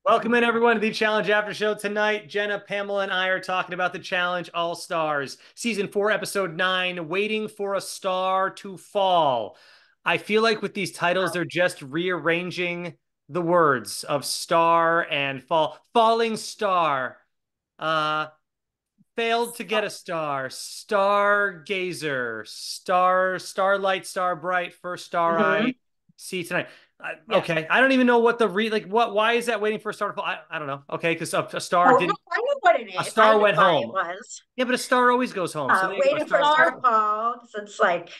Welcome in, everyone, to the Challenge After Show tonight. Jenna, Pamela, and I are talking about the Challenge All Stars, Season 4, Episode 9, Waiting for a Star to Fall. I feel like with these titles, they're just rearranging the words of star and fall. Falling star, uh, failed to get a star, stargazer, starlight, star bright, first star I Hmm. see tonight. Yes. Okay, I don't even know what the like. What? Why is that waiting for a star to fall? I don't know. Okay, because a star Oh, no, didn't. I knew what it A is. I star knew went why it home. was. Yeah, but a star always goes home. So there you go. A Waiting for a star. star to fall. Because it's like,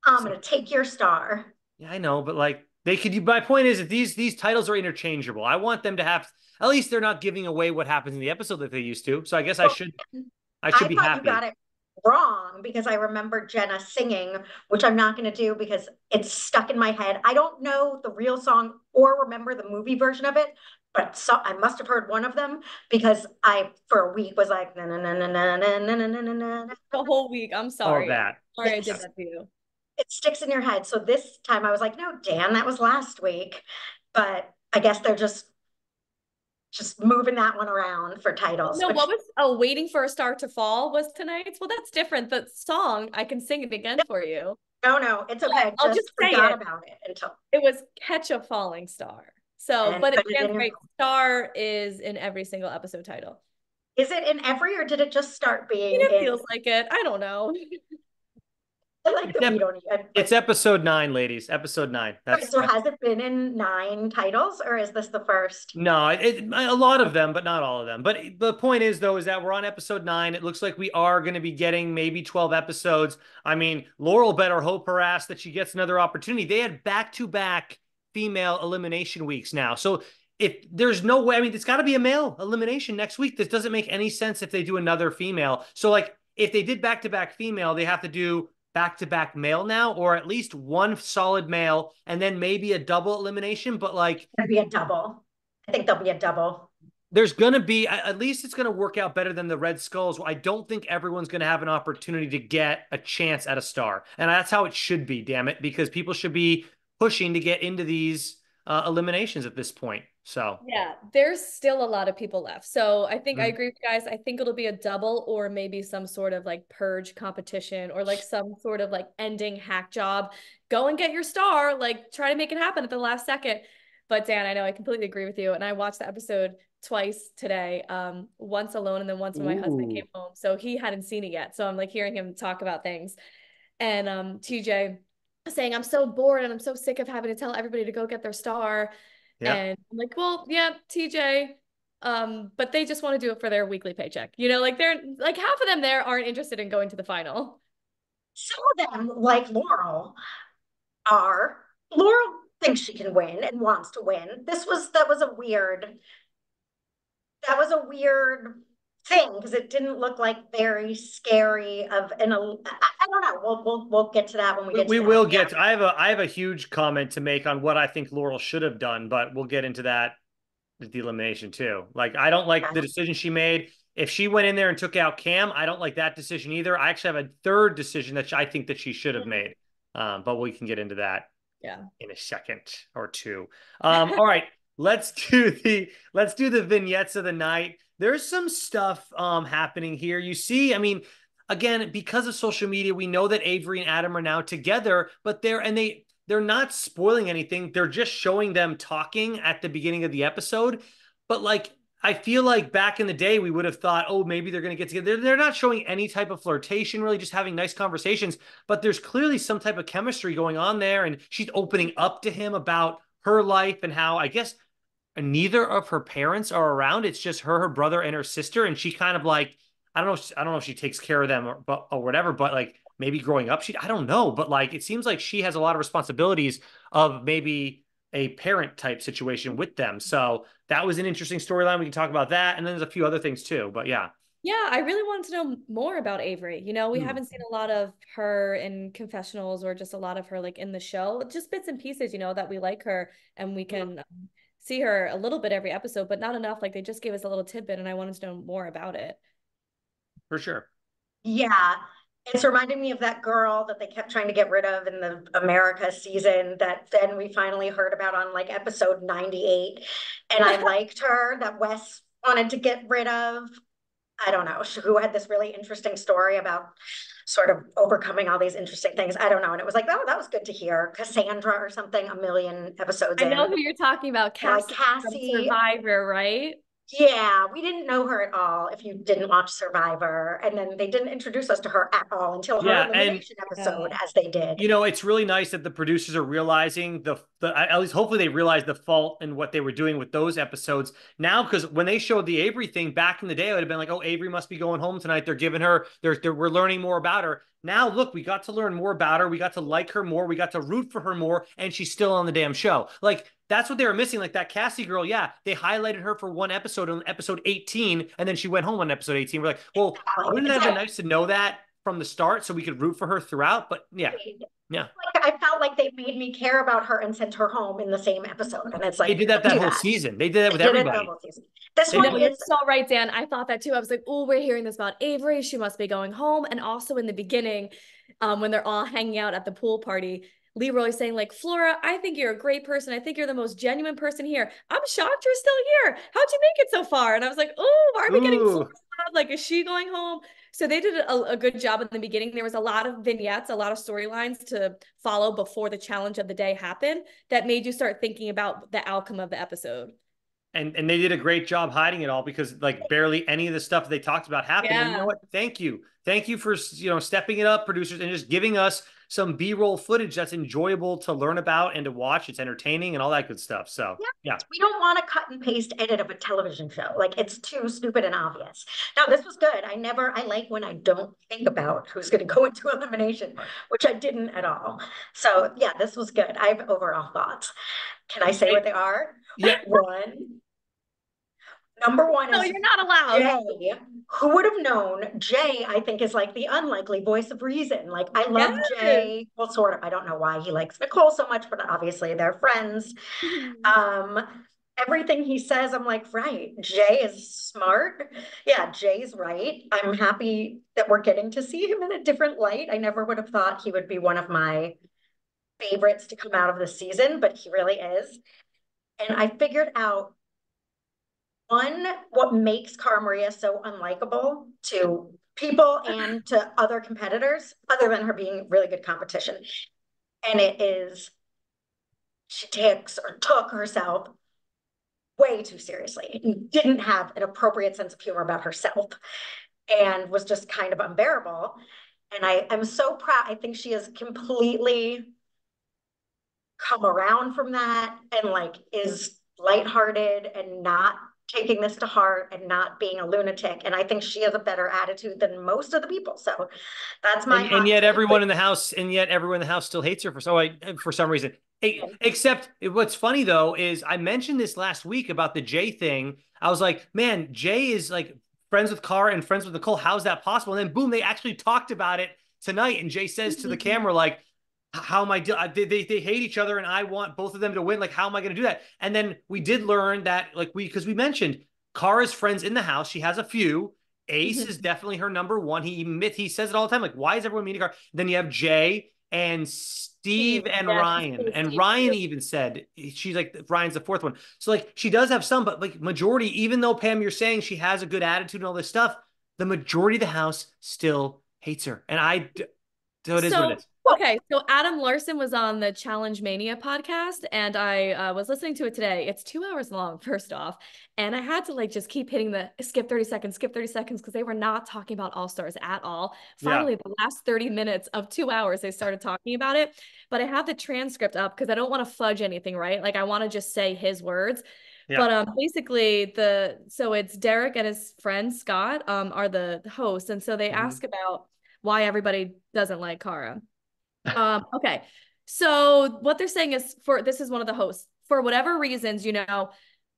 I'm So going to take your star. yeah, I know, but like they could. My point is that these titles are interchangeable. I want them to have. At least they're not giving away what happens in the episode that they used to. So I guess I Well, should. I should I be thought you got happy. it wrong because I remember Jenna singing, which I'm not going to do because it's stuck in my head. I don't know the real song or remember the movie version of it, but so I must have heard one of them because I, for a week, was like, na na na na na na na na na na na. The whole week. I'm All of sorry. that. Sorry I did Yes, that to you. it sticks in your head. So this time I was like, no, Dan, that was last week. But I guess they're just moving that one around for Oh, titles, no, what which was Waiting for a Star to Fall was tonight's? Well, that's different. The song, I can sing it again for you. no, it's okay. I I'll just just say forgot it. about it until It was Catch a Falling Star. So, and but put it it in stands your. right. Star is in every single episode title. Is it in every or did it just start being It in? feels like it. I don't know. I like It's, that we ep- don't even it's like. episode 9, ladies. Episode 9. Right, so has it been in 9 titles or is this the first? No, a lot of them, but not all of them. But the point is, though, is that we're on episode 9. It looks like we are going to be getting maybe 12 episodes. I mean, Laurel better hope her ass that she gets another opportunity. They had back-to-back female elimination weeks now. So if there's no way, I mean, it's got to be a male elimination next week. This doesn't make any sense if they do another female. So, like, if they did back-to-back female, they have to do back-to-back male now, or at least one solid male, and then maybe a double elimination. But like, Gonna be a double. I think there'll be a double. there's going to be at least it's going to work out better than the Red Skulls. I don't think everyone's going to have an opportunity to get a chance at a star, and that's how it should be. Damn it, because people should be pushing to get into these eliminations at this point. So Yeah, there's still a lot of people left. So I think I mm, agree with you guys. I think it'll be a double or maybe some sort of like purge competition or like some sort of like ending hack job. Go and get your star, like try to make it happen at the last second. But Dan, I know I completely agree with you. And I watched the episode twice today, once alone and then once when my husband came ooh, home. So he hadn't seen it yet. So I'm like hearing him talk about things. And TJ saying, I'm so bored and I'm so sick of having to tell everybody to go get their star. yeah, And I'm like, well, yeah, TJ, but they just want to do it for their weekly paycheck. You know, like they're like half of them there aren't interested in going to the final. Some of them, like Laurel, are. Laurel thinks she can win and wants to win. That was a weird thing because it didn't look like very scary of an. I don't know. We'll get to that when we get to we that. will Yeah. get. I have a huge comment to make on what I think Laurel should have done, but we'll get into that the elimination too. Like I don't like the decision she made. If she went in there and took out Cam, I don't like that decision either. I actually have a third decision that I think that she should have made. But we can get into that Yeah. in a second or two. All right, let's do the vignettes of the night. There's some stuff happening here. You see, I mean, again, because of social media, we know that Avery and Adam are now together, but they're not spoiling anything. They're just showing them talking at the beginning of the episode. But like I feel like back in the day, we would have thought, oh, maybe they're going to get together. They're not showing any type of flirtation, really, just having nice conversations. But there's clearly some type of chemistry going on there. And she's opening up to him about her life and how I guess neither of her parents are around. It's just her brother, and her sister. And she kind of like, I don't know if she takes care of them or whatever, but like maybe growing up, I don't know. But like, it seems like she has a lot of responsibilities of maybe a parent type situation with them. So that was an interesting storyline. We can talk about that. And then there's a few other things too. But yeah. Yeah, I really wanted to know more about Avery. You know, we Hmm. haven't seen a lot of her in confessionals or just a lot of her like in the show, just bits and pieces, you know, that we like her and we can see her a little bit every episode, but not enough. Like they just gave us a little tidbit and I wanted to know more about it. For sure. Yeah. It's reminding me of that girl that they kept trying to get rid of in the America season that then we finally heard about on like episode 98. And I liked her that Wes wanted to get rid of. I don't know, who had this really interesting story about sort of overcoming all these interesting things. I don't know. And it was like, oh, that was good to hear. Cassandra or something, a million episodes I know in. who you're talking about, Like Cassie from Cassie. Survivor, right? Yeah, we didn't know her at all if you didn't watch Survivor. And then they didn't introduce us to her at all until her Yeah, and elimination episode, as they did. you know, it's really nice that the producers are realizing the at least hopefully they realized the fault in what they were doing with those episodes now, because when they showed the Avery thing back in the day, it would have been like, oh, Avery must be going home tonight. They're giving her, we're learning more about her. Now, look, we got to learn more about her. We got to like her more. We got to root for her more, and she's still on the damn show. Like, that's what they were missing. Like that Cassie girl, yeah, they highlighted her for one episode on episode 18, and then she went home on episode 18. We're like, well, wouldn't it have been nice to know that from the start so we could root for her throughout? But yeah. Yeah. Like I felt like they made me care about her and sent her home in the same episode. And it's like They did that whole season. They did that with everybody. This They one did You're is so right, Dan. I thought that too. I was like, oh, we're hearing this about Avery. She must be going home. And also in the beginning, when they're all hanging out at the pool party, Leroy's saying like, Flora, I think you're a great person. I think you're the most genuine person here. I'm shocked you're still here. How'd you make it so far? And I was like, oh, why are we getting Flora? Like, is she going home? So they did a good job in the beginning. There was a lot of vignettes, a lot of storylines to follow before the challenge of the day happened that made you start thinking about the outcome of the episode. And they did a great job hiding it all, because like barely any of the stuff they talked about happened. Yeah. And you know what? Thank you for stepping it up, producers, and just giving us some B-roll footage that's enjoyable to learn about and to watch. It's entertaining and all that good stuff. So yeah. We don't want a cut and paste edit of a television show. Like, it's too stupid and obvious. Now, this was good. I like when I don't think about who's going to go into elimination, which I didn't at all. So yeah, this was good. I have overall thoughts. Can I say what they are? Yeah. Number one is no, you're not allowed. Jay. Who would have known? Jay, I think, is like the unlikely voice of reason. Like, I love Jay. Well, sort of. I don't know why he likes Nicole so much, but obviously they're friends. Everything he says, I'm like, right. Jay is smart. Yeah, Jay's right. I'm happy that we're getting to see him in a different light. I never would have thought he would be one of my favorites to come out of the season, but he really is. And I figured out what makes Cara Maria so unlikable to people and to other competitors, other than her being really good competition. And it is, she took herself way too seriously and didn't have an appropriate sense of humor about herself and was just kind of unbearable. And I'm so proud. I think she has completely come around from that and like is lighthearted and not taking this to heart and not being a lunatic. And I think she has a better attitude than most of the people. So that's my and yet everyone in the house still hates her for some reason. Except what's funny though is I mentioned this last week about the Jay thing. I was like, man, Jay is like friends with Cara and friends with Nicole. How's that possible? And then boom, they actually talked about it tonight. And Jay says to the camera, like, how am I they hate each other and I want both of them to win. Like, how am I going to do that? And then we did learn that, like, because we mentioned Cara's friends in the house. She has a few. Ace is definitely her number one. He says it all the time. Like, why is everyone meeting Cara? Then you have Jay and Steve and Ryan. And Ryan even said she's like, Ryan's the fourth one. So like, she does have some, but like majority, even though Pam, you're saying she has a good attitude and all this stuff, the majority of the house still hates her. And so it is what it is. Okay, so Adam Larson was on the Challenge Mania podcast, and I was listening to it today. It's 2 hours long, first off, and I had to like just keep hitting the skip 30 seconds, because they were not talking about All-Stars at all. Finally, the last 30 minutes of 2 hours, they started talking about it, but I have the transcript up because I don't want to fudge anything, right? Like, I want to just say his words. Yeah. But basically, so it's Derek and his friend Scott are the hosts, and so they ask about why everybody doesn't like Cara. Okay. So what they're saying is this is one of the hosts, for whatever reasons,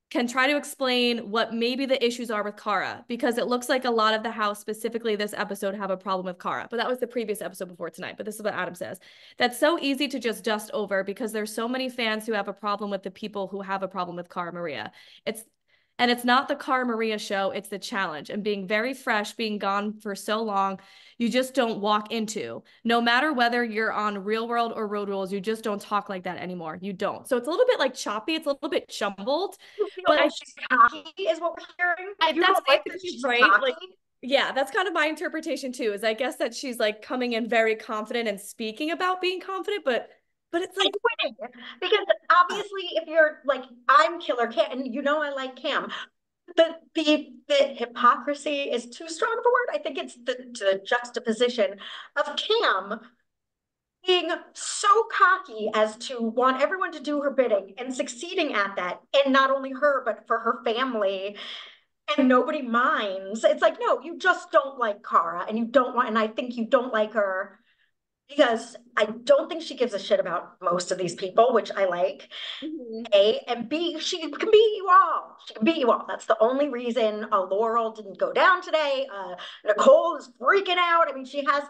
can try to explain what maybe the issues are with Cara, because it looks like a lot of the house, specifically this episode, have a problem with Cara. But that was the previous episode before tonight. But this is what Adam says. That's so easy to just dust over because there's so many fans who have a problem with the people who have a problem with Cara Maria. And it's not the Cara Maria show, it's the challenge. And being very fresh, being gone for so long, you just don't walk into. No matter whether you're on Real World or Road Rules, you just don't talk like that anymore. You don't. So it's a little bit like choppy, it's a little bit jumbled. You feel But like she's cocky is what we're hearing. You that's don't like that basically she's right. cocky? Like, yeah, that's kind of my interpretation too, is I guess that she's like coming in very confident and speaking about being confident, but it's like because obviously if you're like, I'm Killer Cam, and you know I like Cam, the hypocrisy is too strong of a word. I think it's the juxtaposition of Cam being so cocky as to want everyone to do her bidding and succeeding at that, and not only her but for her family, and nobody minds. It's like, no, you just don't like Cara, and you don't want, and I think you don't like her because I don't think she gives a shit about most of these people, which I like. A, and B, she can beat you all. She can beat you all. That's the only reason Laurel didn't go down today. Nicole is freaking out. I mean, she has,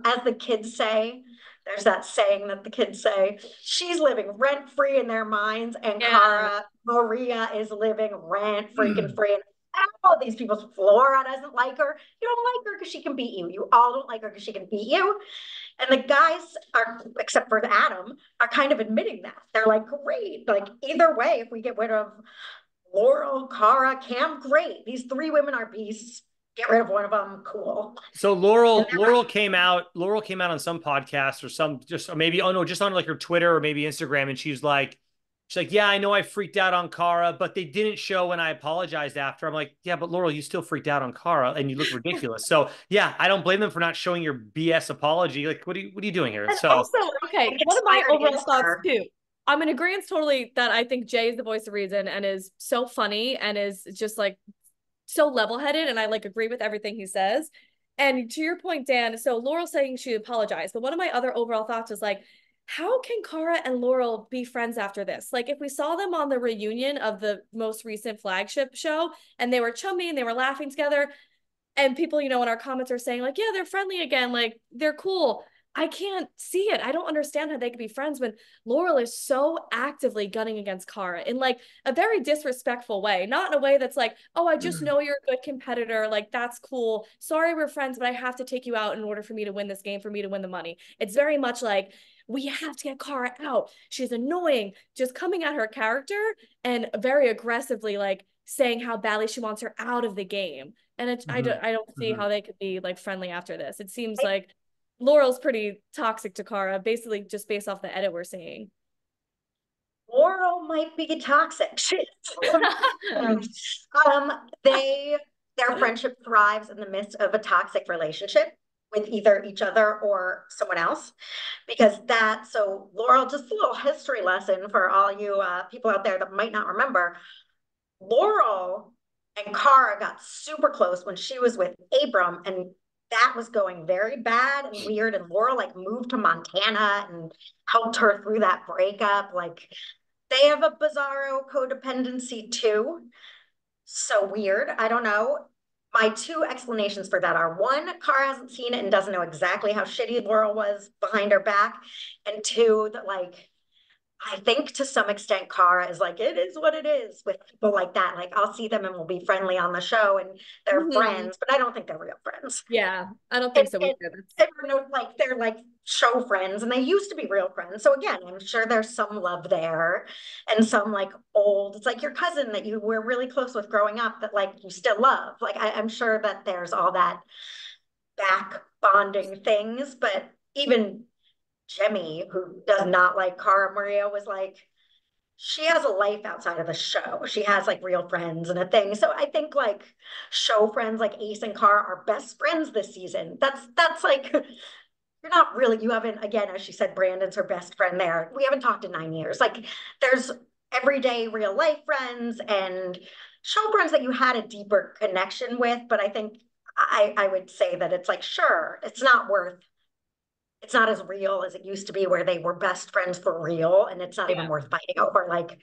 as the kids say, there's that saying that the kids say, she's living rent free in their minds, and yeah. Cara Maria is living rent freaking free. And all of these people, Flora doesn't like her. You don't like her because she can beat you. You all don't like her because she can beat you. And the guys are, except for Adam, are kind of admitting that. They're like, great. Like, either way, if we get rid of Laurel, Cara, Cam, great. These three women are beasts. Get rid of one of them, cool. So Laurel came out on some podcast or some, just maybe, oh no, just on like her Twitter or maybe Instagram. And she's like, yeah, I know I freaked out on Cara, but they didn't show when I apologized after. I'm like, yeah, but Laurel, you still freaked out on Cara and you look ridiculous. So yeah, I don't blame them for not showing your BS apology. Like, what are you doing here? And so also, okay, one of my overall thoughts too. I'm in agreement totally that I think Jay is the voice of reason and is so funny and is just like so level-headed, and I like agree with everything he says. And to your point, Dan, so Laurel saying she apologized, but one of my other overall thoughts is like, how can Cara and Laurel be friends after this? Like, if we saw them on the reunion of the most recent flagship show and they were chummy and they were laughing together, and people, in our comments are saying like, yeah, they're friendly again, like they're cool. I can't see it. I don't understand how they could be friends when Laurel is so actively gunning against Cara in like a very disrespectful way, not in a way that's like, oh, I just know you're a good competitor. Like, that's cool. Sorry, we're friends, but I have to take you out in order for me to win this game, for me to win the money. It's very much like, we have to get Cara out. She's annoying, just coming at her character and very aggressively like saying how badly she wants her out of the game. And I don't see how they could be like friendly after this. It seems like Laurel's pretty toxic to Cara, basically just based off the edit we're seeing. Laurel might be toxic. Their friendship thrives in the midst of a toxic relationship with either each other or someone else, because so Laurel, just a little history lesson for all you people out there that might not remember. Laurel and Cara got super close when she was with Abram, and that was going very bad and weird. And Laurel like moved to Montana and helped her through that breakup. Like, they have a bizarro codependency too. So weird. I don't know. My two explanations for that are, one, Cara hasn't seen it and doesn't know exactly how shitty Laurel was behind her back. And two, that like, I think to some extent Cara is like, it is what it is with people like that. Like, I'll see them and we'll be friendly on the show and they're friends, but I don't think they're real friends. Yeah, I don't think so either. They're like show friends, and they used to be real friends. So again, I'm sure there's some love there and some like old, it's like your cousin that you were really close with growing up that like you still love. Like, I'm sure that there's all that back bonding things, but even Jemmy, who does not like Cara Maria, was like, she has a life outside of the show. She has like real friends and a thing. So I think like show friends like Ace and Cara are best friends this season. That's like, you're not really, you haven't, again, as she said, Brandon's her best friend there. We haven't talked in 9 years. Like, there's everyday real life friends and show friends that you had a deeper connection with. But I think I would say that it's like, sure, it's not as real as it used to be where they were best friends for real, and it's not even worth fighting over. Like,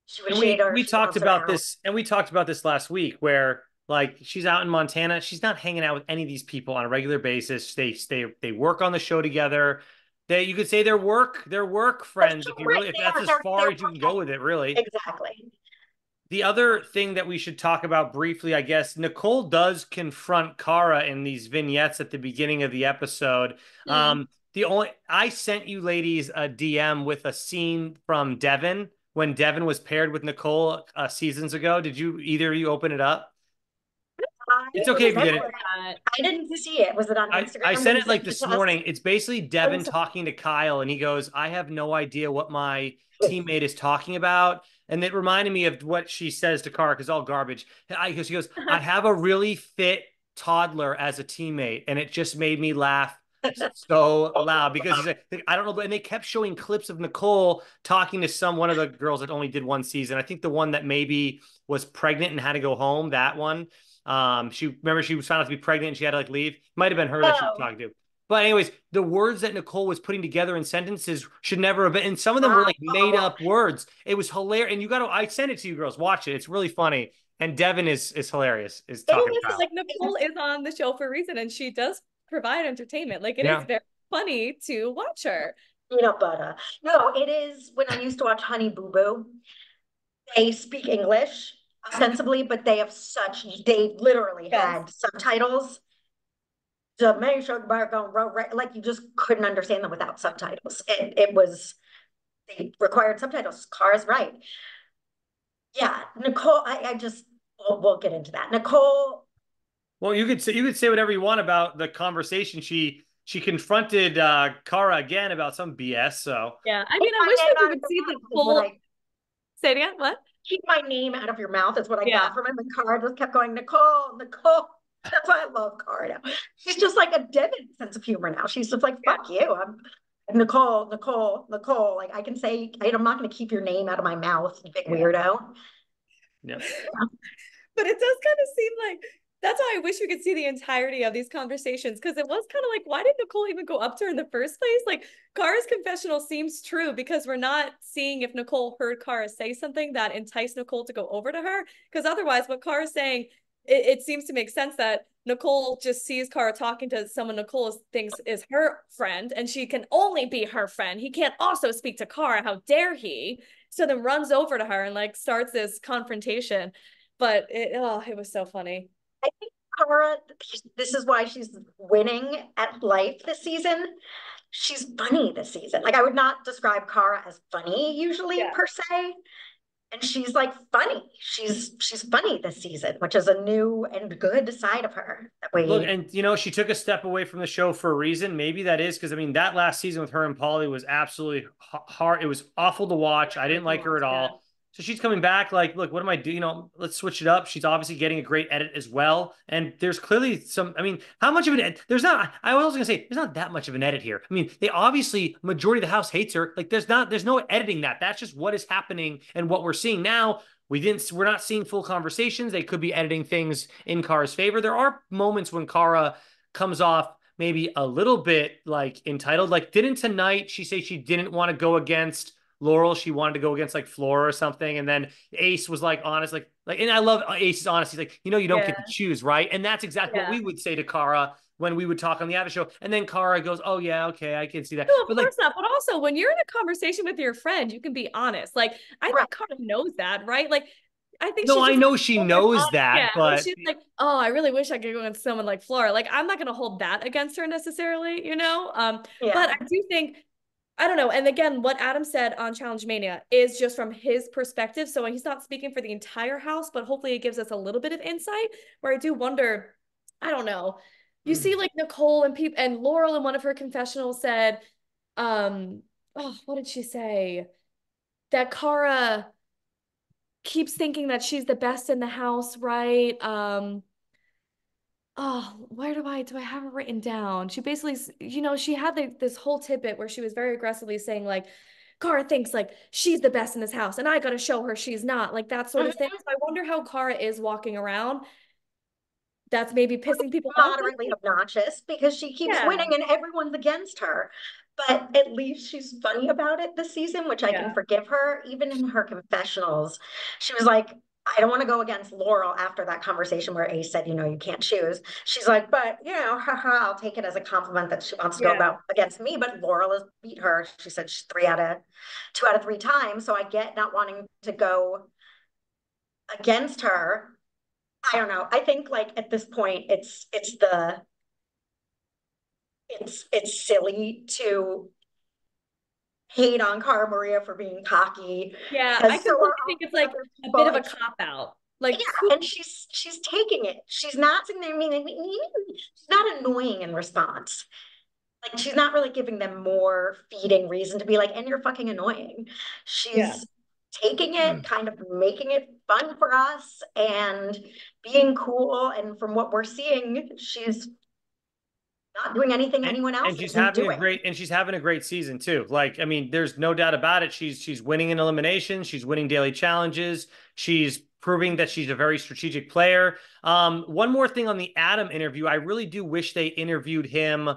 she would cheat her. We talked about this, and we talked about this last week where like she's out in Montana. She's not hanging out with any of these people on a regular basis. They work on the show together. You could say they're work friends if that's as far as you can go with it, really. Exactly. The other thing that we should talk about briefly, I guess, Nicole does confront Kara in these vignettes at the beginning of the episode. Mm. The only I sent you ladies a DM with a scene from Devin when Devin was paired with Nicole seasons ago. Did you either of you open it up? I It's okay if you didn't. Remember that. I didn't see it. Was it on I Instagram that sent you it like sent it this to us? morning. It's basically Devin Oh, talking to Kyle, and he goes, I have no idea what my teammate is talking about. And it reminded me of what she says to Kara, because all garbage. She goes, I have a really fit toddler as a teammate. And it just made me laugh so loud because he's like, I don't know. And they kept showing clips of Nicole talking to one of the girls that only did one season. I think the one that maybe was pregnant and had to go home, that one. She was found out to be pregnant and she had to like leave. Might have been her that she was talking to. But anyways, the words that Nicole was putting together in sentences should never have been, and some of them were like made up words. It was hilarious. And I sent it to you girls. Watch it. It's really funny. And Devin is hilarious. Is Well, talking listen, about. like Nicole is on the show for a reason, and she does provide entertainment. Like it is Yeah. very funny to watch her. peanut butter. No, it is when I used to watch Honey Boo Boo. They speak English ostensibly, but they literally Yes. had subtitles. The main show like you just couldn't understand them without subtitles. They required subtitles. Cars, right. Yeah, Nicole, I just we'll get into that. Nicole. Well, you could say whatever you want about the conversation. She confronted Kara again about some BS. So Yeah. I Keep mean, I my wish name that we out of would your see the mouth is what full. I Say it again. What? keep my name out of your mouth is what I Yeah. got from him. And Cara just kept going, Nicole, Nicole. That's why I love Cara now. She's just like a Devin sense of humor now. She's just like, Yeah. fuck you. I'm Nicole, Nicole, Nicole. Like I can say, I'm not going to keep your name out of my mouth, you big weirdo. yeah. But it does kind of seem like that's why I wish we could see the entirety of these conversations because it was kind of like, why did Nicole even go up to her in the first place? Like, Kara's confessional seems true because we're not seeing if Nicole heard Kara say something that enticed Nicole to go over to her. Because otherwise, what Kara's saying, it seems to make sense that Nicole just sees Kara talking to someone Nicole thinks is her friend, and she can only be her friend. He can't also speak to Kara. How dare he? So then runs over to her and like starts this confrontation. But it was so funny. I think Cara, this is why she's winning at life this season. She's funny this season. Like I would not describe Cara as funny usually Yeah. per se. And she's like funny. She's funny this season, which is a new and good side of her that Look, we. and she took a step away from the show for a reason. Maybe that is because I mean that last season with her and Polly was absolutely hard. It was awful to watch. I didn't like her at Yeah. all. So she's coming back like, look, what am I doing? Let's switch it up. She's obviously getting a great edit as well. And there's clearly some, I mean, how much of an edit? There's not, I was going to say, there's not that much of an edit here. I mean, they obviously, majority of the house hates her. Like there's no editing that. That's just what is happening and what we're seeing now. We're not seeing full conversations. They could be editing things in Kara's favor. There are moments when Kara comes off maybe a little bit like entitled. Like, didn't tonight she say she didn't want to go against Laurel? She wanted to go against like Flora or something. And then Ace was like honest, and I love Ace's honesty. He's like, you don't get to choose, right? And that's exactly what we would say to Kara when we would talk on the Aftershow. And then Kara goes, oh yeah, okay, I can see that. No, but of course not. But also, when you're in a conversation with your friend, you can be honest. Like, I Right. think Cara knows that, right? Like, I think no, she's I just know she knows that, yeah. but She's like, oh, I really wish I could go against someone like Flora. Like, I'm not going to hold that against her necessarily, Yeah. But I do think, I don't know. And again, what Adam said on Challenge Mania is just from his perspective. So he's not speaking for the entire house, but hopefully it gives us a little bit of insight where I do wonder, I don't know. You see like Nicole and Laurel in one of her confessionals said, what did she say? That Cara keeps thinking that she's the best in the house, right? Where do I have it written down? She basically, she had this whole tidbit where she was very aggressively saying like, Cara thinks like she's the best in this house and I got to show her she's not, like that sort of thing. So I wonder how Cara is walking around. That's maybe pissing people off. Moderately obnoxious because she keeps Yeah. winning and everyone's against her. But at least she's funny about it this season, which I can forgive her. Even in her confessionals, she was like, I don't want to go against Laurel after that conversation where Ace said, you can't choose. She's like, but haha, I'll take it as a compliment that she wants to go against me. But Laurel has beat her. She said she's 2 out of 3 times. So I get not wanting to go against her. I don't know. I think like at this point, it's silly to hate on Cara Maria for being cocky Yeah, I because so completely are all think it's the like other a people. bit of a It's cop out. Like, yeah, and she's taking it. She's not sitting there meaning she's not annoying in response. Like she's not really giving them more feeding reason to be like, and you're fucking annoying. yeah. She's taking it, kind of making it fun for us and being cool. And from what we're seeing, she's not doing anything anyone else isn't doing. She's having a great season too. Like, I mean, there's no doubt about it. She's winning in eliminations, she's winning daily challenges, she's proving that she's a very strategic player. One more thing on the Adam interview, I really do wish they interviewed him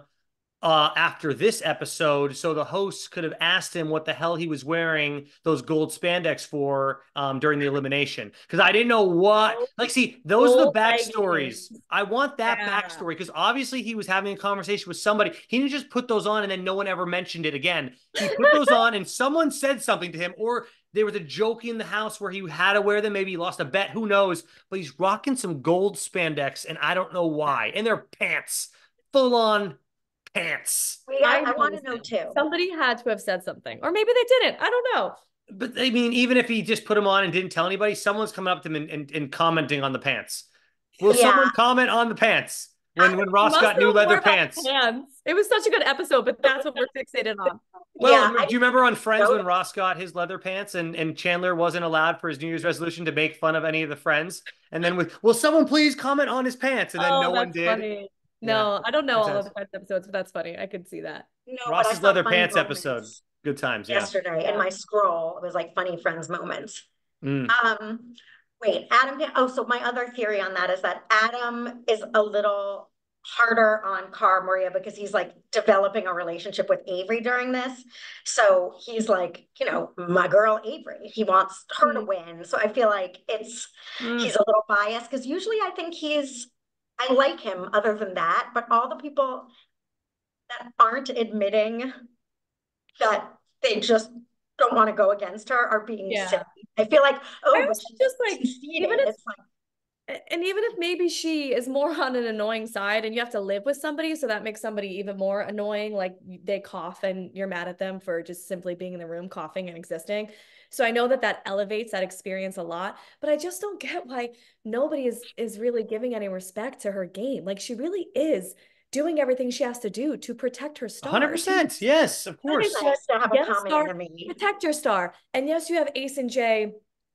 after this episode, so the hosts could have asked him what the hell he was wearing those gold spandex for during the elimination. Because I didn't know what. Like, see, those are the Gold backstories. leggings. I want that Yeah. backstory because obviously he was having a conversation with somebody. He didn't just put those on and then no one ever mentioned it again. He put those on and someone said something to him, or there was a joke in the house where he had to wear them. Maybe he lost a bet. Who knows? But he's rocking some gold spandex, and I don't know why. And they're pants, full on pants. I want to know too. Somebody had to have said something, or maybe they didn't. I don't know. But I mean, even if he just put them on and didn't tell anybody, someone's coming up to him and commenting on the pants. Will Yeah. someone comment on the pants when Ross got new leather pants? Pants. It was such a good episode, but that's what we're fixated on. Well, do you remember on Friends when Ross got his leather pants and Chandler wasn't allowed for his New Year's resolution to make fun of any of the friends? And then will someone please comment on his pants? And then no one did. Funny. No, I don't know all of the Friends episodes, but that's funny. I could see that. No, Ross's leather pants episode. Good times. Yesterday in my scroll, it was like funny Friends moments. Mm. Wait, Adam. Oh, so my other theory on that is that Adam is a little harder on Cara Maria because he's like developing a relationship with Avery during this. So he's like, you know, my girl Avery. He wants her to win. So I feel like he's a little biased because usually I think I like him other than that, but all the people that aren't admitting that they just don't want to go against her are being silly. I feel like, but she's just like, even if it's like, and even if maybe she is more on an annoying side and you have to live with somebody, so that makes somebody even more annoying, like they cough and you're mad at them for just simply being in the room coughing and existing. So I know that elevates that experience a lot, but I just don't get why nobody is really giving any respect to her game. Like she really is doing everything she has to do to protect her star. 100%. Yes, of course. It's nice to have a common enemy. Protect your star. And yes, you have Ace and Jay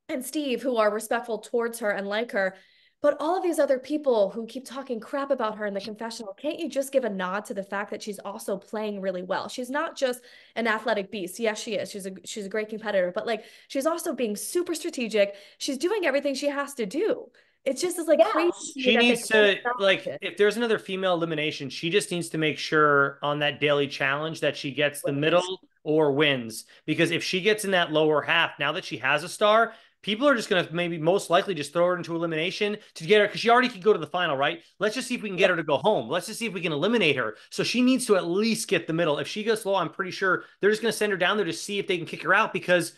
and Steve who are respectful towards her and like her. But all of these other people who keep talking crap about her in the confessional, can't you just give a nod to the fact that she's also playing really well? She's not just an athletic beast. Yes, she is. She's a great competitor, but like she's also being super strategic. She's doing everything she has to do. It's just like crazy. She needs to, like, if there's another female elimination, she just needs to make sure on that daily challenge that she gets the middle or wins. Because if she gets in that lower half, now that she has a star, people are just going to maybe most likely just throw her into elimination to get her, because she already could go to the final, right? Let's just see if we can get her to go home. Let's just see if we can eliminate her. So she needs to at least get the middle. If she goes low, I'm pretty sure they're just going to send her down there to see if they can kick her out, because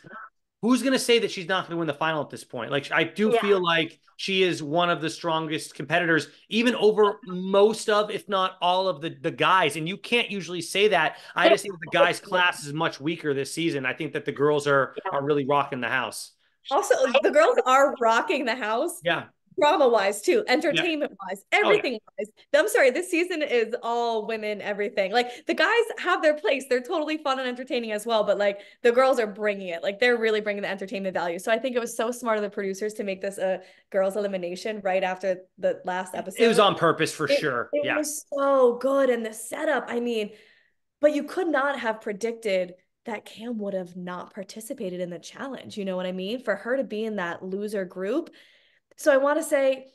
who's going to say that she's not going to win the final at this point? Like, I do feel like she is one of the strongest competitors, even over most of, if not all of the guys. And you can't usually say that. I just think the guys' class is much weaker this season. I think that the girls are really rocking the house. Also, the girls are rocking the house. Yeah. Drama-wise too, entertainment-wise, everything-wise. I'm sorry, this season is all women, everything. Like the guys have their place. They're totally fun and entertaining as well, but like the girls are bringing it. Like they're really bringing the entertainment value. So I think it was so smart of the producers to make this a girls' elimination right after the last episode. It was on purpose for sure. It was so good. And the setup, I mean, but you could not have predicted that Cam would have not participated in the challenge. You know what I mean? For her to be in that loser group. So I want to say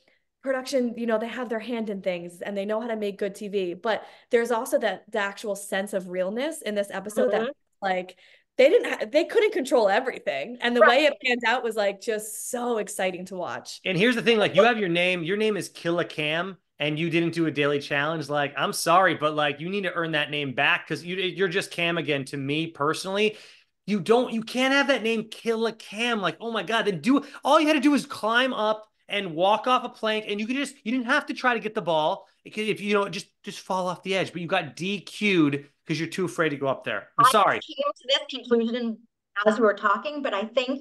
production, you know, they have their hand in things and they know how to make good TV, but there's also the actual sense of realness in this episode that like they couldn't control everything. And the way it panned out was like just so exciting to watch. And here's the thing, like you have your name is Killa Cam, and you didn't do a daily challenge. Like, I'm sorry, but like you need to earn that name back, because you're just Cam again to me personally. you can't have that name Kill a Cam. Like, oh my God, then all you had to do was climb up and walk off a plank, and you didn't have to try to get the ball. If just fall off the edge, but you got DQ'd because you're too afraid to go up there. I'm I sorry. came to this conclusion as we were talking, but I think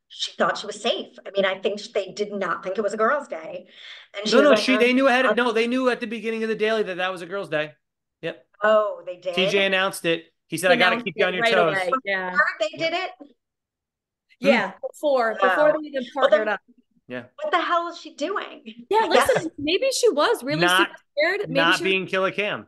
she thought she was safe. I mean, I think they did not think it was a girls' day, and she No, was no, like, they knew ahead. No, they knew at the beginning of the daily that was a girls' day. Yep. "Oh, they did." TJ announced it. He said, He "I got to announced keep you it on your right toes." away. Yeah. Before they did it. Yeah. Before Wow. they even Well, partnered then, up. Yeah. what the hell is she doing? Yeah, I listen, guess maybe she was really Not super scared. Maybe not she was. being Kill a Cam.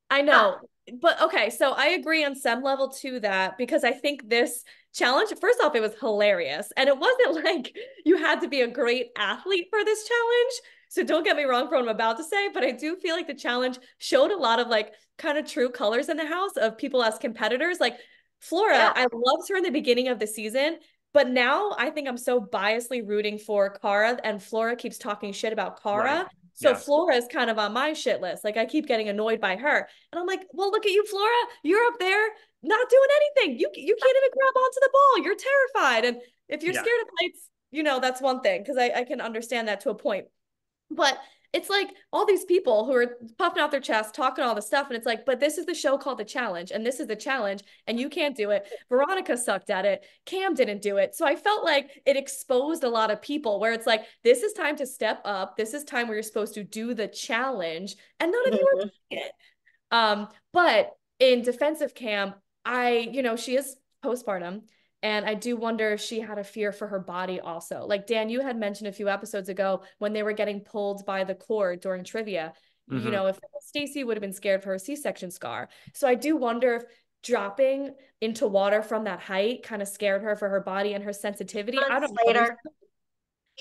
I know. But okay, so I agree on some level to that because I think this challenge, first off, it was hilarious. And it wasn't like you had to be a great athlete for this challenge. So don't get me wrong for what I'm about to say, but I do feel like the challenge showed a lot of like kind of true colors in the house of people as competitors. Like Flora, Yeah. I loved her in the beginning of the season, but now I think I'm so biasly rooting for Cara, and Flora keeps talking shit about Cara. Right. So Yeah. Flora is kind of on my shit list. Like I keep getting annoyed by her. And I'm like, well, look at you, Flora. You're up there not doing anything. You can't even grab onto the ball. You're terrified. And if you're Yeah. scared of heights, that's one thing, because I can understand that to a point. But it's like all these people who are puffing out their chest, talking all this stuff. And it's like, but this is the show called The Challenge. And this is the challenge. And you can't do it. Veronica sucked at it. Cam didn't do it. So I felt like it exposed a lot of people where it's like, this is time to step up. This is time where you're supposed to do the challenge. And none of you are doing it. But in defense of Cam, she is postpartum. And I do wonder if she had a fear for her body also. Like Dan, you had mentioned a few episodes ago when they were getting pulled by the cord during trivia, if Stacey would have been scared for her C-section scar. So I do wonder if dropping into water from that height kind of scared her for her body and her sensitivity. I don't know.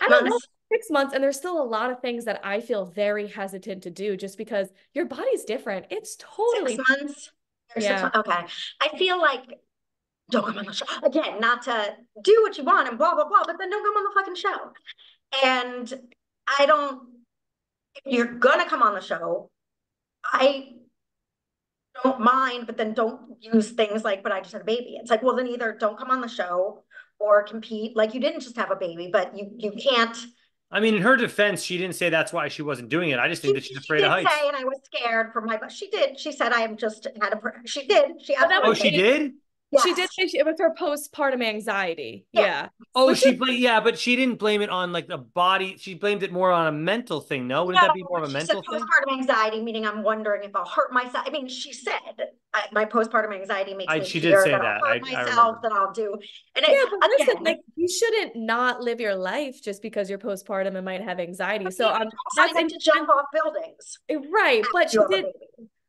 I don't know. 6 months, and there's still a lot of things that I feel very hesitant to do just because your body's different. It's totally 6 months. Yeah. 6 months. Okay. I feel like don't come on the show again, not to do what you want and blah blah blah, but then don't come on the fucking show. And I don't. If you're gonna come on the show, I don't mind, but then don't use things like, but I just had a baby. It's like, well, then either don't come on the show or compete. Like you didn't just have a baby, but you can't. I mean, in her defense, she didn't say that's why she wasn't doing it. I just think that she's afraid of heights. Say, and I was scared for but she did. She said, I am just had a, she did. She Oh, she did? Yes. She did say it was her postpartum anxiety. Yeah. Oh, but she didn't blame it on like the body. She blamed it more on a mental thing. No, wouldn't that be more of a mental thing? Postpartum anxiety, meaning I'm wondering if I'll hurt myself. I mean, she said my postpartum anxiety makes me she fear did say that that. I'll hurt myself, that I'll do. And but listen, like you shouldn't not live your life just because you're postpartum and might have anxiety. So that's to jump off buildings, right?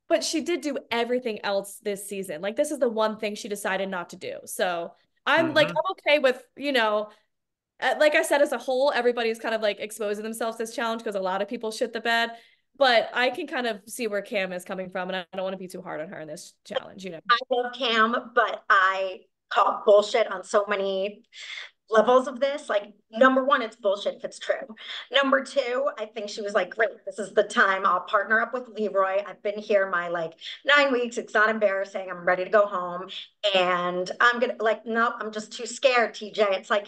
But she did do everything else this season. Like this is the one thing she decided not to do. So I'm I'm okay with, like I said, as a whole, everybody's kind of like exposing themselves to this challenge because a lot of people shit the bed. But I can kind of see where Cam is coming from, and I don't want to be too hard on her in this challenge. I love Cam, but I call bullshit on so many levels of this. Like, number one, it's bullshit if it's true. Number two, I think she was like, great, this is the time I'll partner up with Leroy. I've been here my 9 weeks. It's not embarrassing. I'm ready to go home. And I'm gonna no, I'm just too scared, TJ. It's like,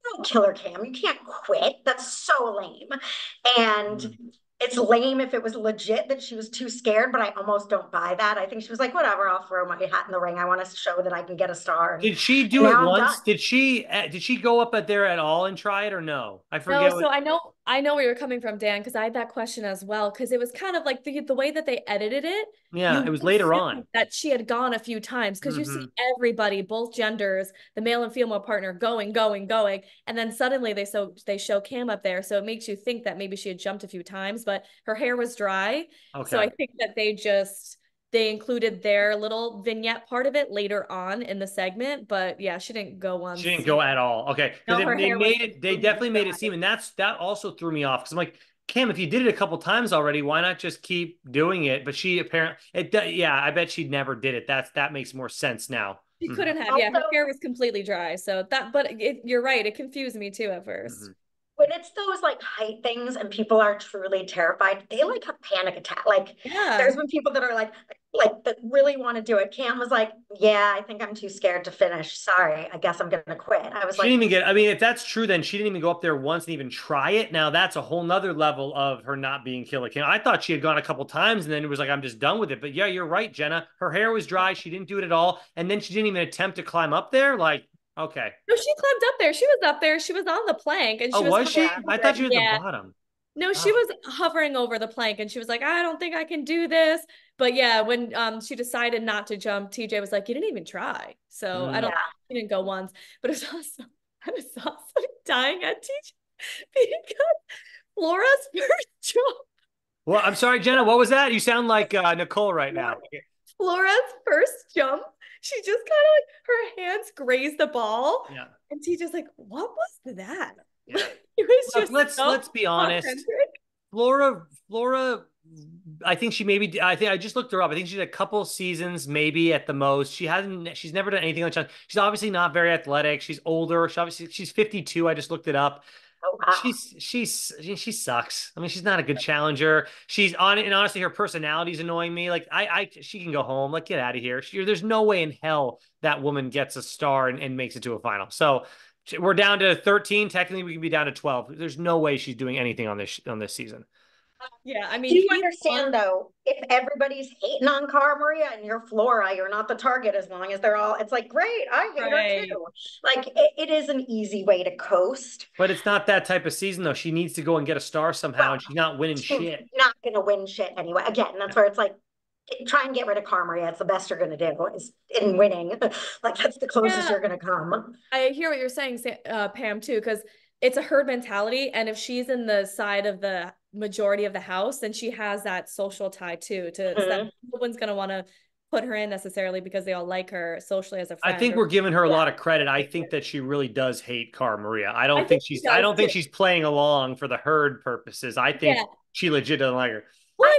don't kill her, Cam. You can't quit. That's so lame. And it's lame if it was legit that she was too scared, but I almost don't buy that. I think she was like, whatever, I'll throw my hat in the ring. I want to show that I can get a star. Did she do it once? Did she go up there at all and try it or no? I forget. No, so I know where you're coming from, Dan, because I had that question as well, because it was kind of like the way that they edited it. Yeah, it was later on. That she had gone a few times, because you see everybody, both genders, the male and female partner going. And then suddenly they show Cam up there. So it makes you think that maybe she had jumped a few times, but her hair was dry. Okay. So I think that they included their little vignette part of it later on in the segment, but yeah, she didn't go once. She didn't go at all. Okay, because they definitely made it seem, and that also threw me off because I'm like, Cam, if you did it a couple times already, why not just keep doing it? But she apparently, I bet she never did it. That makes more sense now. She couldn't have. Yeah, her hair was completely dry. So you're right. It confused me too at first. when it's those like height things and people are truly terrified, they like have panic attack. Like Yeah. there's been people that are like that really want to do it. Cam was like, yeah, I think I'm too scared to finish. Sorry, I guess I'm gonna quit. I was She like, didn't even get, I mean, if that's true, then she didn't even go up there once and even try it. Now that's a whole nother level of her not being Killer Kim. I thought she had gone a couple times and then it was like, I'm just done with it. But yeah, you're right, Jenna. Her hair was dry. She didn't do it at all. And then she didn't even attempt to climb up there. Like, okay. No, she climbed up there. She was up there. She was on the plank and Oh, she was was she? yeah. I thought she was at the Yeah. bottom. No, she Oh. was hovering over the plank and she was like, I don't think I can do this. But yeah, when she decided not to jump, TJ was like, you didn't even try. So I don't Yeah. she didn't go once. But it was also I was also dying at TJ because Flora's first jump. Well, I'm sorry, Jenna. What was that? You sound like Nicole right now. Flora's first jump, she just kind of like her hands grazed the ball. Yeah. And TJ's like, what was that? Yeah. It was Look, just let's be honest. authentic. Flora, I think she maybe, I think I just looked her up. I think she's a couple seasons, maybe at the most. She's never done anything like that. She's obviously not very athletic. She's older. She's 52. I just looked it up. Oh wow. She sucks. I mean, she's not a good challenger. She's on it, and honestly, her personality is annoying me. Like, she can go home. Like, get out of here. There's no way in hell that woman gets a star and makes it to a final. So we're down to 13. Technically, we can be down to 12. There's no way she's doing anything on this season. Yeah, I mean, Do you understand though, if everybody's hating on Cara Maria and you're Flora, you're not the target as long as they're all, it's like, great, I hate her too. Like it is an easy way to coast. But it's not that type of season though. She needs to go and get a star somehow, Well, and she's not winning she's shit. not gonna win shit anyway. Again, that's where it's like, try and get rid of Cara Maria. It's the best you're gonna do is in winning. Like that's the closest you're gonna come. I hear what you're saying, Pam, too, because it's a herd mentality. And if she's in the side of the majority of the house, then she has that social tie too. No one's going to want to put her in necessarily because they all like her socially as a friend. I think we're giving her a lot of credit. I think that she really does hate Cara Maria. I don't think she's playing along for the herd purposes. I think she legit doesn't like her. Well,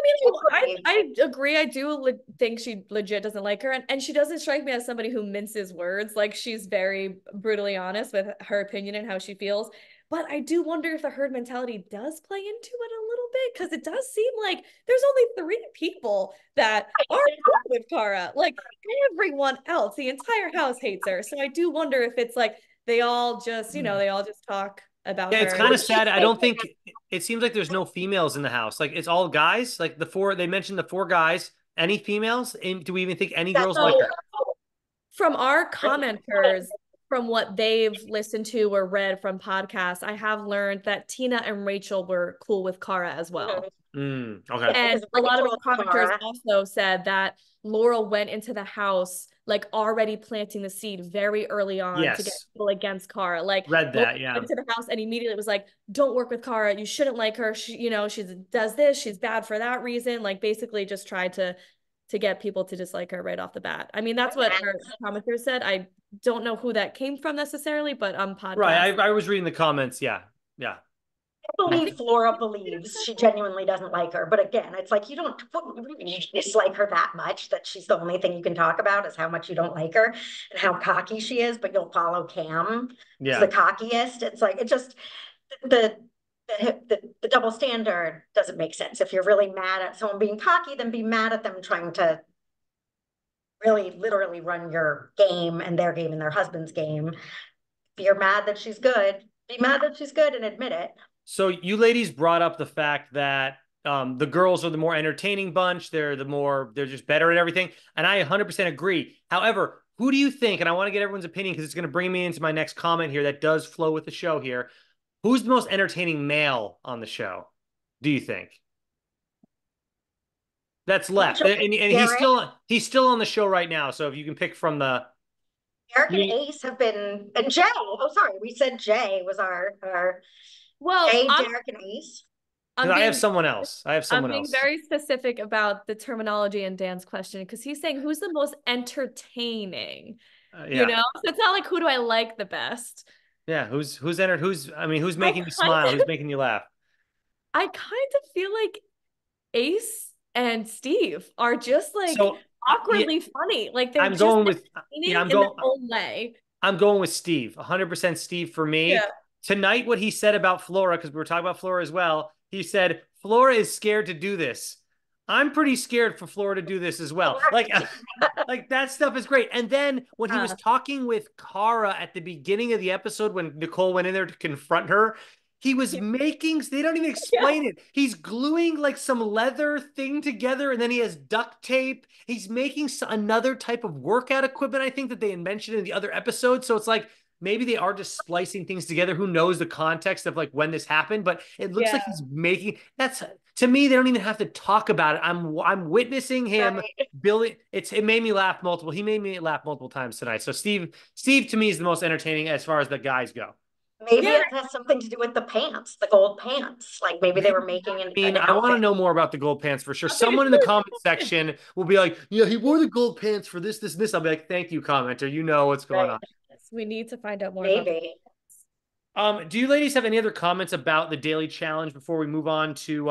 I mean, I agree. I do think she legit doesn't like her. And she doesn't strike me as somebody who minces words. Like she's very brutally honest with her opinion and how she feels. But I do wonder if the herd mentality does play into it a little bit, because it does seem like there's only 3 people that are with Cara. Like everyone else, the entire house hates her. So I do wonder if it's like they all just, they all just talk about her. Yeah, it's kind of sad. I don't think it seems like there's no females in the house. Like it's all guys. Like they mentioned the 4 guys. Any females? And do we even think any girls like her? From our commenters, from what they've listened to or read from podcasts, I have learned that Tina and Rachel were cool with Cara as well. Okay. And a lot of commenters also said that Laura went into the house like already planting the seed very early on to get people against Cara. Like read that, Laura went to the house and immediately was like, don't work with Cara. You shouldn't like her. She does this. She's bad for that reason. Like basically just tried to get people to dislike her right off the bat. I mean, that's what her commenters said. I don't know who that came from necessarily, but podcast. Right. I was reading the comments. Yeah. I believe Flora believes she genuinely doesn't like her. But again, it's like you dislike her that much that she's the only thing you can talk about is how much you don't like her and how cocky she is, but you'll follow Cam. Yeah. The cockiest. It's like it just the double standard doesn't make sense. If you're really mad at someone being cocky, then be mad at them trying to really literally run your game and their husband's game. If you're mad that she's good, be mad that she's good and admit it. So you ladies brought up the fact that the girls are the more entertaining bunch. They're just better at everything. And I 100% agree. However, who do you think, and I want to get everyone's opinion because it's going to bring me into my next comment here that does flow with the show here. Who's the most entertaining male on the show, do you think? That's left. And he's still on the show right now. So if you can pick from the Derek and Ace have been, and Jay. Oh, sorry, we said Jay was our Jay, Derek and Ace. I have someone else. I'm being very specific about the terminology in Dan's question because he's saying who's the most entertaining. So it's not like who do I like the best. Yeah, who's making you smile? Who's making you laugh? I kind of feel like Ace and Steve are just like awkwardly funny. Like they're in their own way. I'm going with Steve. 100% Steve for me. Yeah. tonight what he said about Flora, because we were talking about Flora as well. He said Flora is scared to do this. I'm pretty scared for Flora to do this as well. Like that stuff is great. And then when he was talking with Cara at the beginning of the episode, when Nicole went in there to confront her, he was making, they don't even explain it. He's gluing like some leather thing together, and then he has duct tape. He's making another type of workout equipment, I think, that they had mentioned in the other episode. So it's like, maybe they are just splicing things together. Who knows the context of like when this happened, but it looks like he's making, that's, to me, they don't even have to talk about it. I'm witnessing him building. It made me laugh multiple. He made me laugh multiple times tonight. So Steve to me is the most entertaining as far as the guys go. Maybe it has something to do with the pants, the gold pants. Like maybe they were making an I want to know more about the gold pants for sure. Someone in the comment section will be like, yeah, he wore the gold pants for this, this, and this. I'll be like, thank you, commenter. You know what's going on. We need to find out more maybe. Do you ladies have any other comments about the daily challenge before we move on to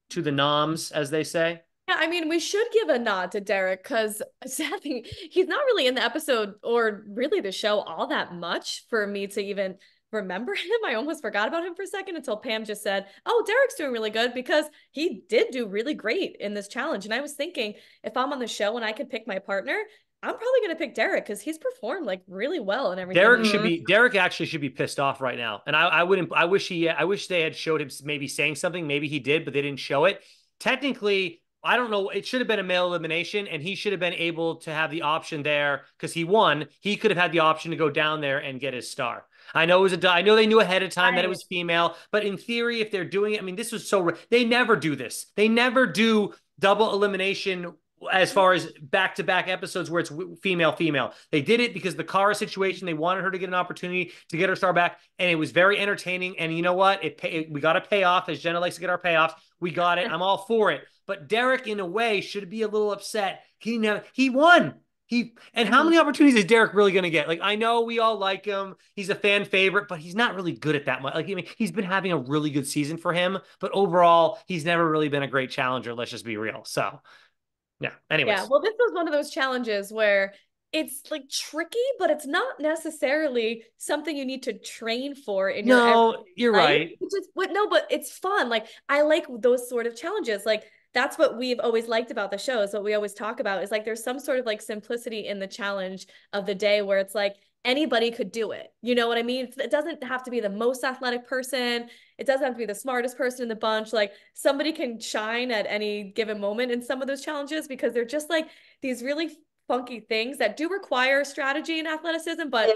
the noms, as they say? Yeah, I mean, we should give a nod to Derek because sadly, he's not really in the episode or really the show all that much for me to even remember him. I almost forgot about him for a second until Pam just said, oh, Derek's doing really good, because he did do really great in this challenge. And I was thinking, if I'm on the show and I could pick my partner, I'm probably going to pick Derek because he's performed like really well and everything. Derek actually should be pissed off right now. And I wish they had showed him maybe saying something. Maybe he did, but they didn't show it. Technically, I don't know. It should have been a male elimination, and he should have been able to have the option there because he won. He could have had the option to go down there and get his star. I know I know they knew ahead of time that it was female, but in theory, if they're doing it, I mean, this was they never do this. They never do double elimination as far as back-to-back episodes where it's female. They did it because the Cara situation, they wanted her to get an opportunity to get her star back, and it was very entertaining. And you know what? We got a payoff, as Jenna likes to get our payoffs. We got it. I'm all for it. But Derek, in a way, should be a little upset. He won. And how many opportunities is Derek really going to get? Like, I know we all like him. He's a fan favorite, but he's not really good at that much. Like, I mean, he's been having a really good season for him, but overall, he's never really been a great challenger. Let's just be real. So, yeah. Anyways. Yeah. Well, this was one of those challenges where it's like tricky, but it's not necessarily something you need to train for in your No, you're right. But it's fun. Like, I like those sort of challenges. Like, that's what we've always liked about the show. Is what we always talk about is like there's some sort of like simplicity in the challenge of the day where it's like anybody could do it. You know what I mean? It doesn't have to be the most athletic person. It doesn't have to be the smartest person in the bunch. Like somebody can shine at any given moment in some of those challenges because they're just like these really funky things that do require strategy and athleticism, but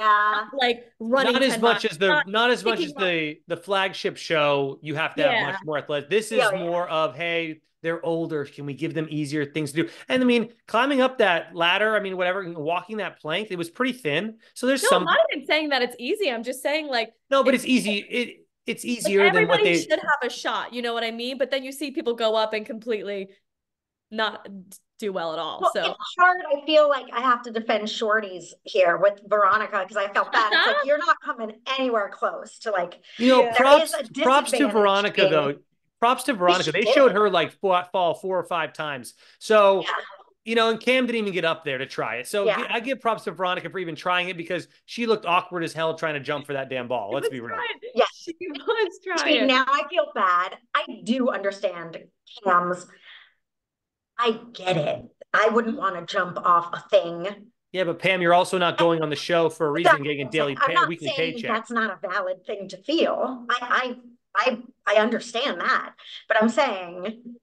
like running not as much as the flagship show. You have to have much more athletic. This is more of, hey, they're older. Can we give them easier things to do? And I mean, climbing up that ladder, I mean, whatever, walking that plank, it was pretty thin. So there's I'm not even saying that it's easy. I'm just saying like, no, but it's easy. It's easier like than what they should have a shot. You know what I mean? But then you see people go up and completely not do well at all. Well, so it's hard. I feel like I have to defend shorties here with Veronica because I felt bad. It's like you're not coming anywhere close to like, props to Veronica though. Props to Veronica. They showed her like fall 4 or 5 times. So, and Cam didn't even get up there to try it. So I give props to Veronica for even trying it because she looked awkward as hell trying to jump for that damn ball. Let's be real. Yes, she was trying. Now I feel bad. I do understand Cam's. I get it. I wouldn't want to jump off a thing. Yeah, but Pam, you're also not going on the show for a reason, getting a weekly paycheck. That's not a valid thing to feel. I understand that, but I'm saying,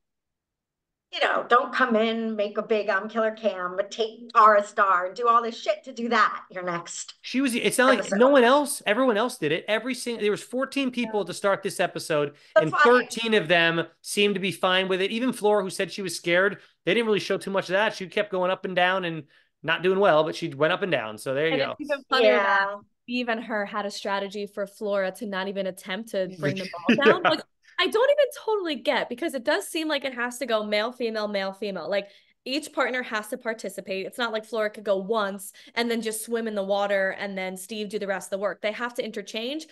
don't come in, make a big Killer Cam, but take Tara Star and do all this shit to do that. You're next. It's not like no one else, everyone else did it. There was 14 people to start this episode, and 13 of them seemed to be fine with it. Even Flora, who said she was scared, they didn't really show too much of that. She kept going up and down and not doing well, but she went up and down. So there you go. It's even funnier that Steve and her had a strategy for Flora to not even attempt to bring the ball down. Like, I don't even totally get, because it does seem like it has to go male, female, male, female. Like each partner has to participate. It's not like Flora could go once and then just swim in the water and then Steve do the rest of the work. They have to interchange.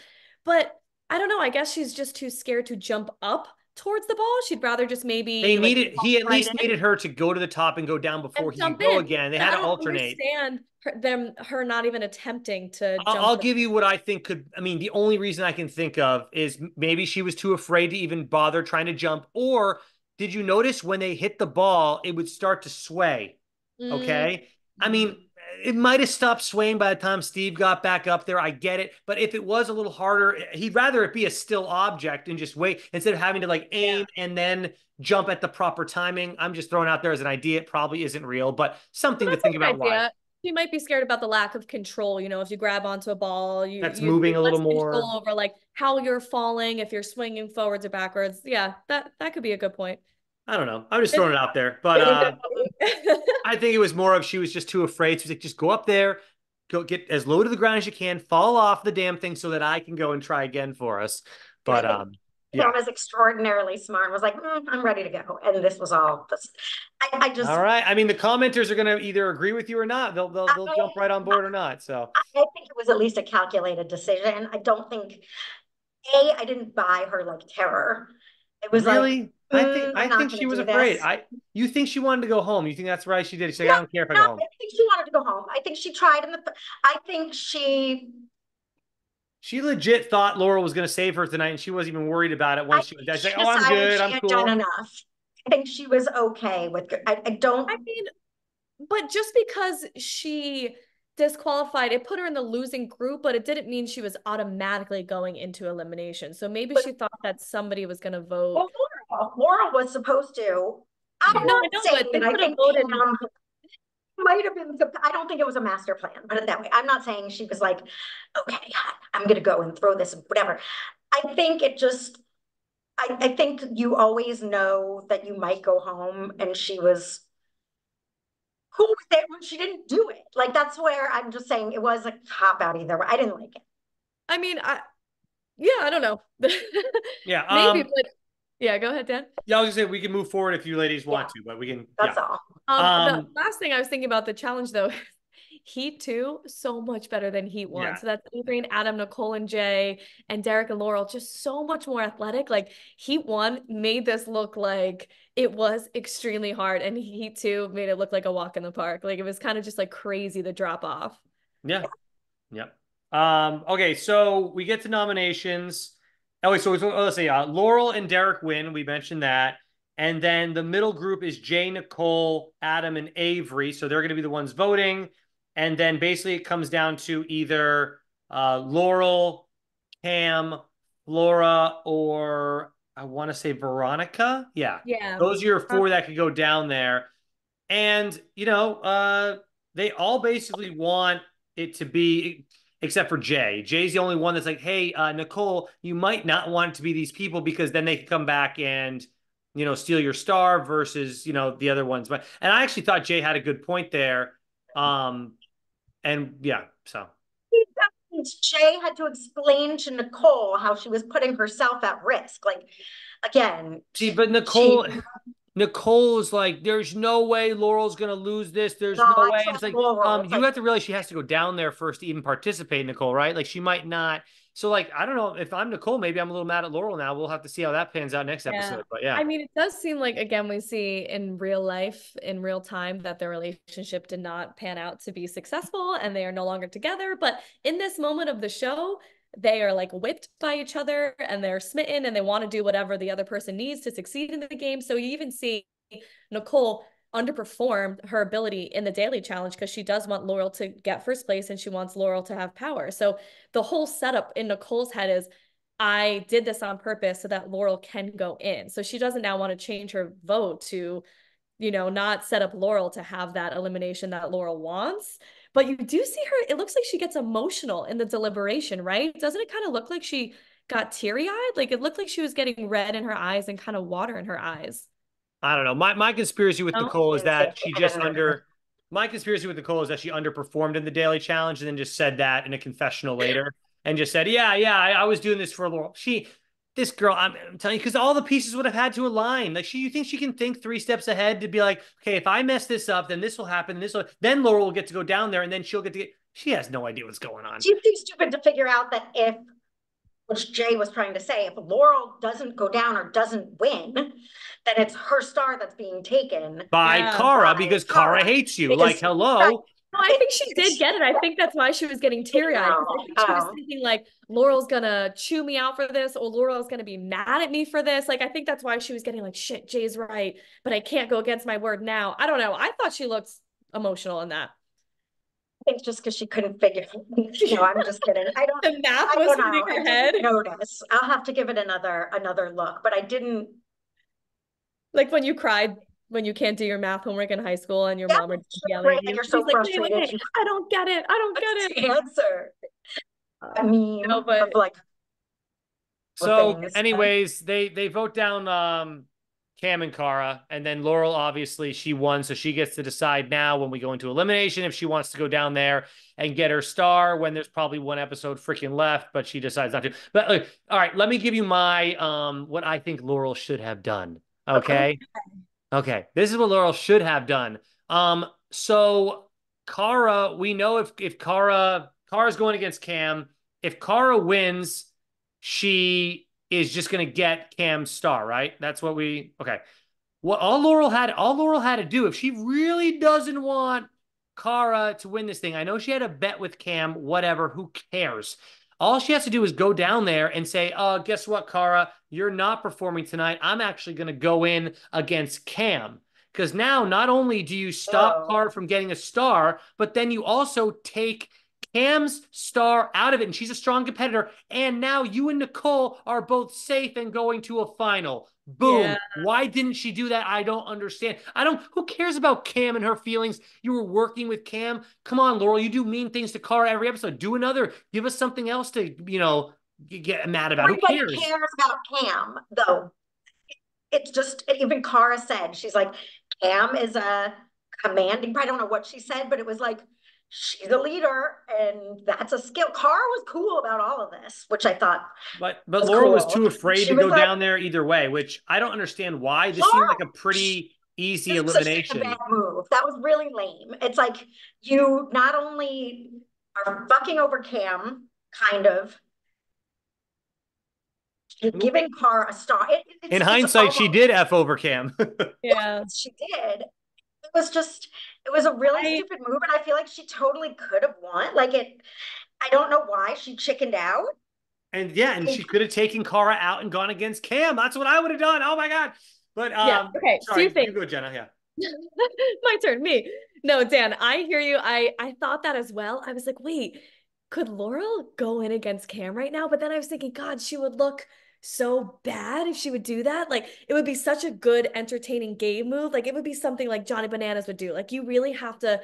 But I don't know. I guess she's just too scared to jump up towards the ball. She'd rather just They maybe like needed, he at right least in needed her to go to the top and go down before and he could jump go in. again. They And had I to don't alternate. understand her not even attempting to jump I'll the give you what I think could. I mean, the only reason I can think of is maybe she was too afraid to even bother trying to jump. Or did you notice when they hit the ball, it would start to sway? Okay. I mm. mean, it might have stopped swaying by the time Steve got back up there. I get it. But if it was a little harder, he'd rather it be a still object and just wait instead of having to like Yeah. aim and then jump at the proper timing. I'm just throwing out there as an idea. It probably isn't real, but But something to that's think a good about why. idea. You might be scared about the lack of control. You know, if you grab onto a ball, That's there's moving a little less more. control over like how you're falling, if you're swinging forwards or backwards. Yeah, that could be a good point. I don't know. I'm just It's throwing it out there. But pretty good. I think it was more of she was just too afraid. She's like, just go up there, go get as low to the ground as you can, fall off the damn thing so that I can go and try again for us. And I But think yeah. Tom is extraordinarily smart and was like, I'm ready to go. And this was all this. I All just, right. I mean, the commenters are going to either agree with you or not. They'll I, jump right on board or not. So I think it was at least a calculated decision. I don't think, I didn't buy her like terror. It was like, really, I think I'm I not think going she to was do afraid. this. You think she wanted to go home? You think that's right? She did. She's like, No, I don't care if I no, go I home. think she wanted to go home. I think she tried in the, I think she, She legit thought Laurel was going to save her tonight, and she wasn't even worried about it I once she was think dead. She's like, she "Oh, I'm decided good. she I'm had done cool." enough. I think she was okay with, I I don't, mean, but just because she disqualified, it put her in the losing group, but it didn't mean she was automatically going into elimination. So maybe but she thought that somebody was going to vote. well, Laura was supposed to. I'm No, not I know, saying but they that I could have think voted. Pam might have been, I don't think it was a master plan, put it that way. I'm not saying she was like, okay, I'm going to go and throw this, whatever. I think it just, I think you always know that you might go home, and she was cool with it when she didn't do it. Like, that's where I'm just saying it was a cop out either way. I didn't like it. I mean, yeah, I don't know. Yeah. Maybe, but yeah, go ahead, Dan. Yeah. I was gonna say we can move forward if you ladies Yeah, want to, but we can. Yeah. that's all. The Um. last thing I was thinking about the challenge though, Heat 2, so much better than Heat 1. Yeah. So that's Adrian, Adam, Nicole, and Jay, and Derek and Laurel, just so much more athletic. Like Heat 1 made this look like it was extremely hard, and Heat 2 made it look like a walk in the park. Like it was kind of just like crazy the drop off. Yeah. Yeah. Okay. So we get to nominations. Oh, wait, so let's see. Laurel and Derek win. We mentioned that. And then the middle group is Jay, Nicole, Adam, and Avery. So they're going to be the ones voting. And then basically it comes down to either Laurel, Cam, Flora, or I want to say Veronica. Yeah. Yeah. Those are your four that could go down there. And, they all basically want it to be, except for Jay. Jay's the only one that's like, hey, Nicole, you might not want it to be these people because then they can come back and, steal your star versus, the other ones. And I actually thought Jay had a good point there. And yeah, so. Jay had to explain to Nicole how she was putting herself at risk. Like, again, See, but she, Nicole is like, there's no way Laurel's gonna lose this. There's no, no I way. And it's trust like, Laurel. It's you like, have to realize she has to go down there first to even participate, Nicole, right? Like she might not. So like, I don't know if I'm Nicole, maybe I'm a little mad at Laurel now. We'll have to see how that pans out next Yeah. episode. But yeah. I mean, it does seem like, again, we see in real life, in real time, that their relationship did not pan out to be successful and they are no longer together. But in this moment of the show, they are like whipped by each other and they're smitten and they want to do whatever the other person needs to succeed in the game. So you even see Nicole underperformed her ability in the daily challenge because she does want Laurel to get first place and she wants Laurel to have power. So the whole setup in Nicole's head is, I did this on purpose so that Laurel can go in. So she doesn't now want to change her vote to, not set up Laurel to have that elimination that Laurel wants. But you do see her, it looks like she gets emotional in the deliberation, right? Doesn't it kind of look like she got teary-eyed? Like it looked like she was getting red in her eyes and kind of water in her eyes. I don't know. My conspiracy with No? Nicole is that she just my conspiracy with Nicole is that she underperformed in the daily challenge and then just said that in a confessional later and just said, yeah, I was doing this for Laurel. This girl, I'm telling you, because all the pieces would have had to align. Like you think she can think 3 steps ahead to be like, okay, if I mess this up, then this will happen. Then Laurel will get to go down there and then she'll get to she has no idea what's going on. she's too stupid to figure out that if which Jay was trying to say, if Laurel doesn't go down or doesn't win, then it's her star that's being taken by Yeah. Cara by because Cara Cara. hates you. Like, Because right, hello. No, I think she did get it. I think that's why she was getting teary-eyed, because I think she was thinking like Laurel's gonna chew me out for this, or Laurel's gonna be mad at me for this. Like, I think that's why she was getting like, shit, Jay's right, but I can't go against my word now. I don't know. I thought she looked emotional in that. I think just because she couldn't figure. No, I'm just kidding. The math I was don't hitting know. her I head. didn't notice. I'll have to give it another look, but I didn't. Like when you cried when you can't do your math homework in high school and your Yeah, mom would yell right. at And you. you're She's so like, wait, frustrated. wait, I don't get it. I don't get What's it. the answer? A No, meme of but like So, things. anyways, they vote down Cam and Cara, and then Laurel, obviously she won, so she gets to decide now when we go into elimination if she wants to go down there and get her star when there's probably one episode freaking left, but she decides not to. But all right, let me give you my what I think Laurel should have done. Okay. Okay. This is what Laurel should have done. So Cara, we know if Cara's going against Cam, if Cara wins, she is just gonna get Cam's star, right? That's what we okay. Well, all Laurel had to do, if she really doesn't want Cara to win this thing, I know she had a bet with Cam, whatever, who cares? All she has to do is go down there and say, guess what, Cara? You're not performing tonight. I'm actually going to go in against Cam. Because now not only do you stop Oh, Cara from getting a star, but then you also take Cam's star out of it, and she's a strong competitor. And now you and Nicole are both safe and going to a final. Boom. yeah. Why didn't she do that? I don't understand. Who cares about Cam and her feelings? You were working with Cam. Come on, Laurel. You do mean things to Cara every episode. Do another. Give us something else to, get mad about. Who everybody cares? cares about Cam, though. It's just even Cara said she's like Cam is a commanding. I don't know what she said, but it was like she's a leader and that's a skill. Cara was cool about all of this, which I thought But was Laurel was cool. too afraid She to was go like, down there either way, which I don't understand why. This seemed like a Laura, pretty easy this was such a bad elimination. move. That was really lame. It's like you not only are fucking over Cam, kind of, you're giving Cara a star. In It's hindsight, she almost did F over Cam. Yeah. she did. It was a really I stupid move, and I feel like she totally could have won. Like it, I don't know why she chickened out. And yeah, and she could have taken Cara out and gone against Cam. That's what I would have done. Oh my God. But yeah. Okay. So you sorry, think you go, Jenna. Yeah. my turn, me. No, Dan, I hear you. I thought that as well. I was like, wait, could Laurel go in against Cam right now? But then I was thinking, God, she would look so bad if she would do that. Like it would be such a good, entertaining game move. Like it would be something like Johnny Bananas would do. Like you really have to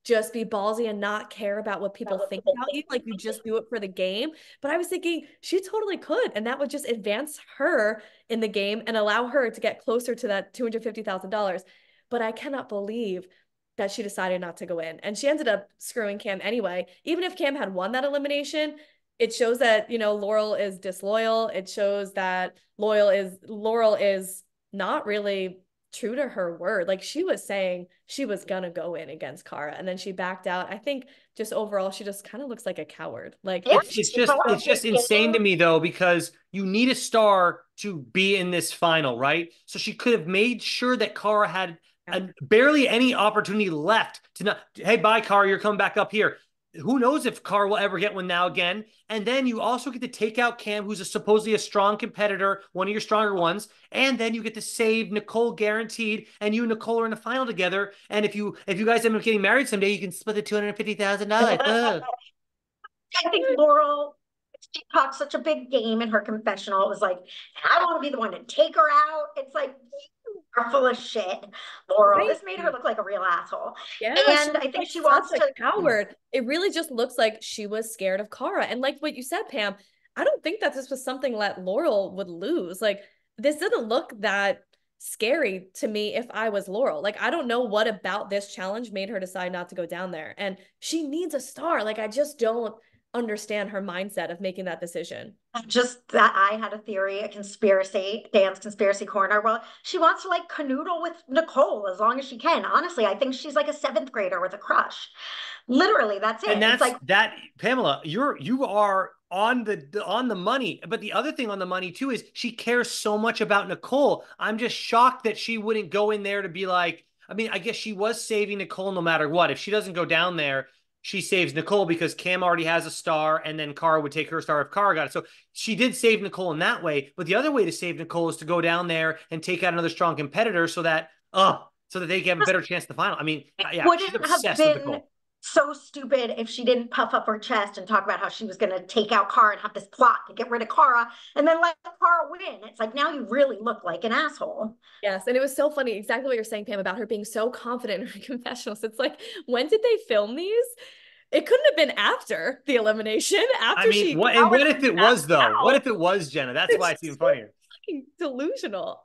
just be ballsy and not care about what people think about you. Like you just do it for the game. But I was thinking she totally could, and that would just advance her in the game and allow her to get closer to that $250,000. But I cannot believe that she decided not to go in. And she ended up screwing Cam anyway. Even if Cam had won that elimination, it shows that, Laurel is disloyal. It shows that Laurel is not really true to her word. Like she was saying she was gonna go in against Cara and then she backed out. I think just overall she just kind of looks like a coward. Like Yeah, It's just insane to me though, because you need a star to be in this final, right? So she could have made sure that Cara had barely any opportunity left to not, hey, bye, Cara, you're coming back up here. Who knows if Cara will ever get one now again? And then you also get to take out Cam, who's supposedly a strong competitor, one of your stronger ones. And then you get to save Nicole guaranteed, and you and Nicole are in the final together. And if you guys end up getting married someday, you can split the $250,000. I think Laurel, she talked such a big game in her confessional. It was like, I want to be the one to take her out. It's like, you are full of shit, Laurel. right. This made her look like a real asshole. Yeah, And I think like she wants such to. a coward. It really just looks like she was scared of Cara. And like what you said, Pam, I don't think that this was something that Laurel would lose. Like this didn't look that scary to me if I was Laurel. Like I don't know what about this challenge made her decide not to go down there. And she needs a star. Like I just don't understand her mindset of making that decision. Just that I had a theory, a conspiracy, Dan's conspiracy corner. Well, she wants to like canoodle with Nicole as long as she can. Honestly, I think she's like a seventh grader with a crush. Literally, that's it. And It's that's like, that, Pamela. You are on the money. But the other thing on the money too is she cares so much about Nicole. I'm just shocked that she wouldn't go in there to be like, I mean, I guess she was saving Nicole no matter what. If she doesn't go down there, she saves Nicole because Cam already has a star, and then Cara would take her star if Cara got it. So she did save Nicole in that way. But the other way to save Nicole is to go down there and take out another strong competitor so that they can have a better chance at the final. I mean, yeah, she's Wouldn't have obsessed with been Nicole. so stupid if she didn't puff up her chest and talk about how she was going to take out Cara and have this plot to get rid of Cara and then let Cara win. It's like, now you really look like an asshole. Yes, and it was so funny, exactly what you're saying, Pam, about her being so confident in her confessionals. It's like, when did they film these? It couldn't have been after the elimination. I After mean, she what if it was though? now. What if it was Jenna? That's why it's even funnier. Fucking delusional.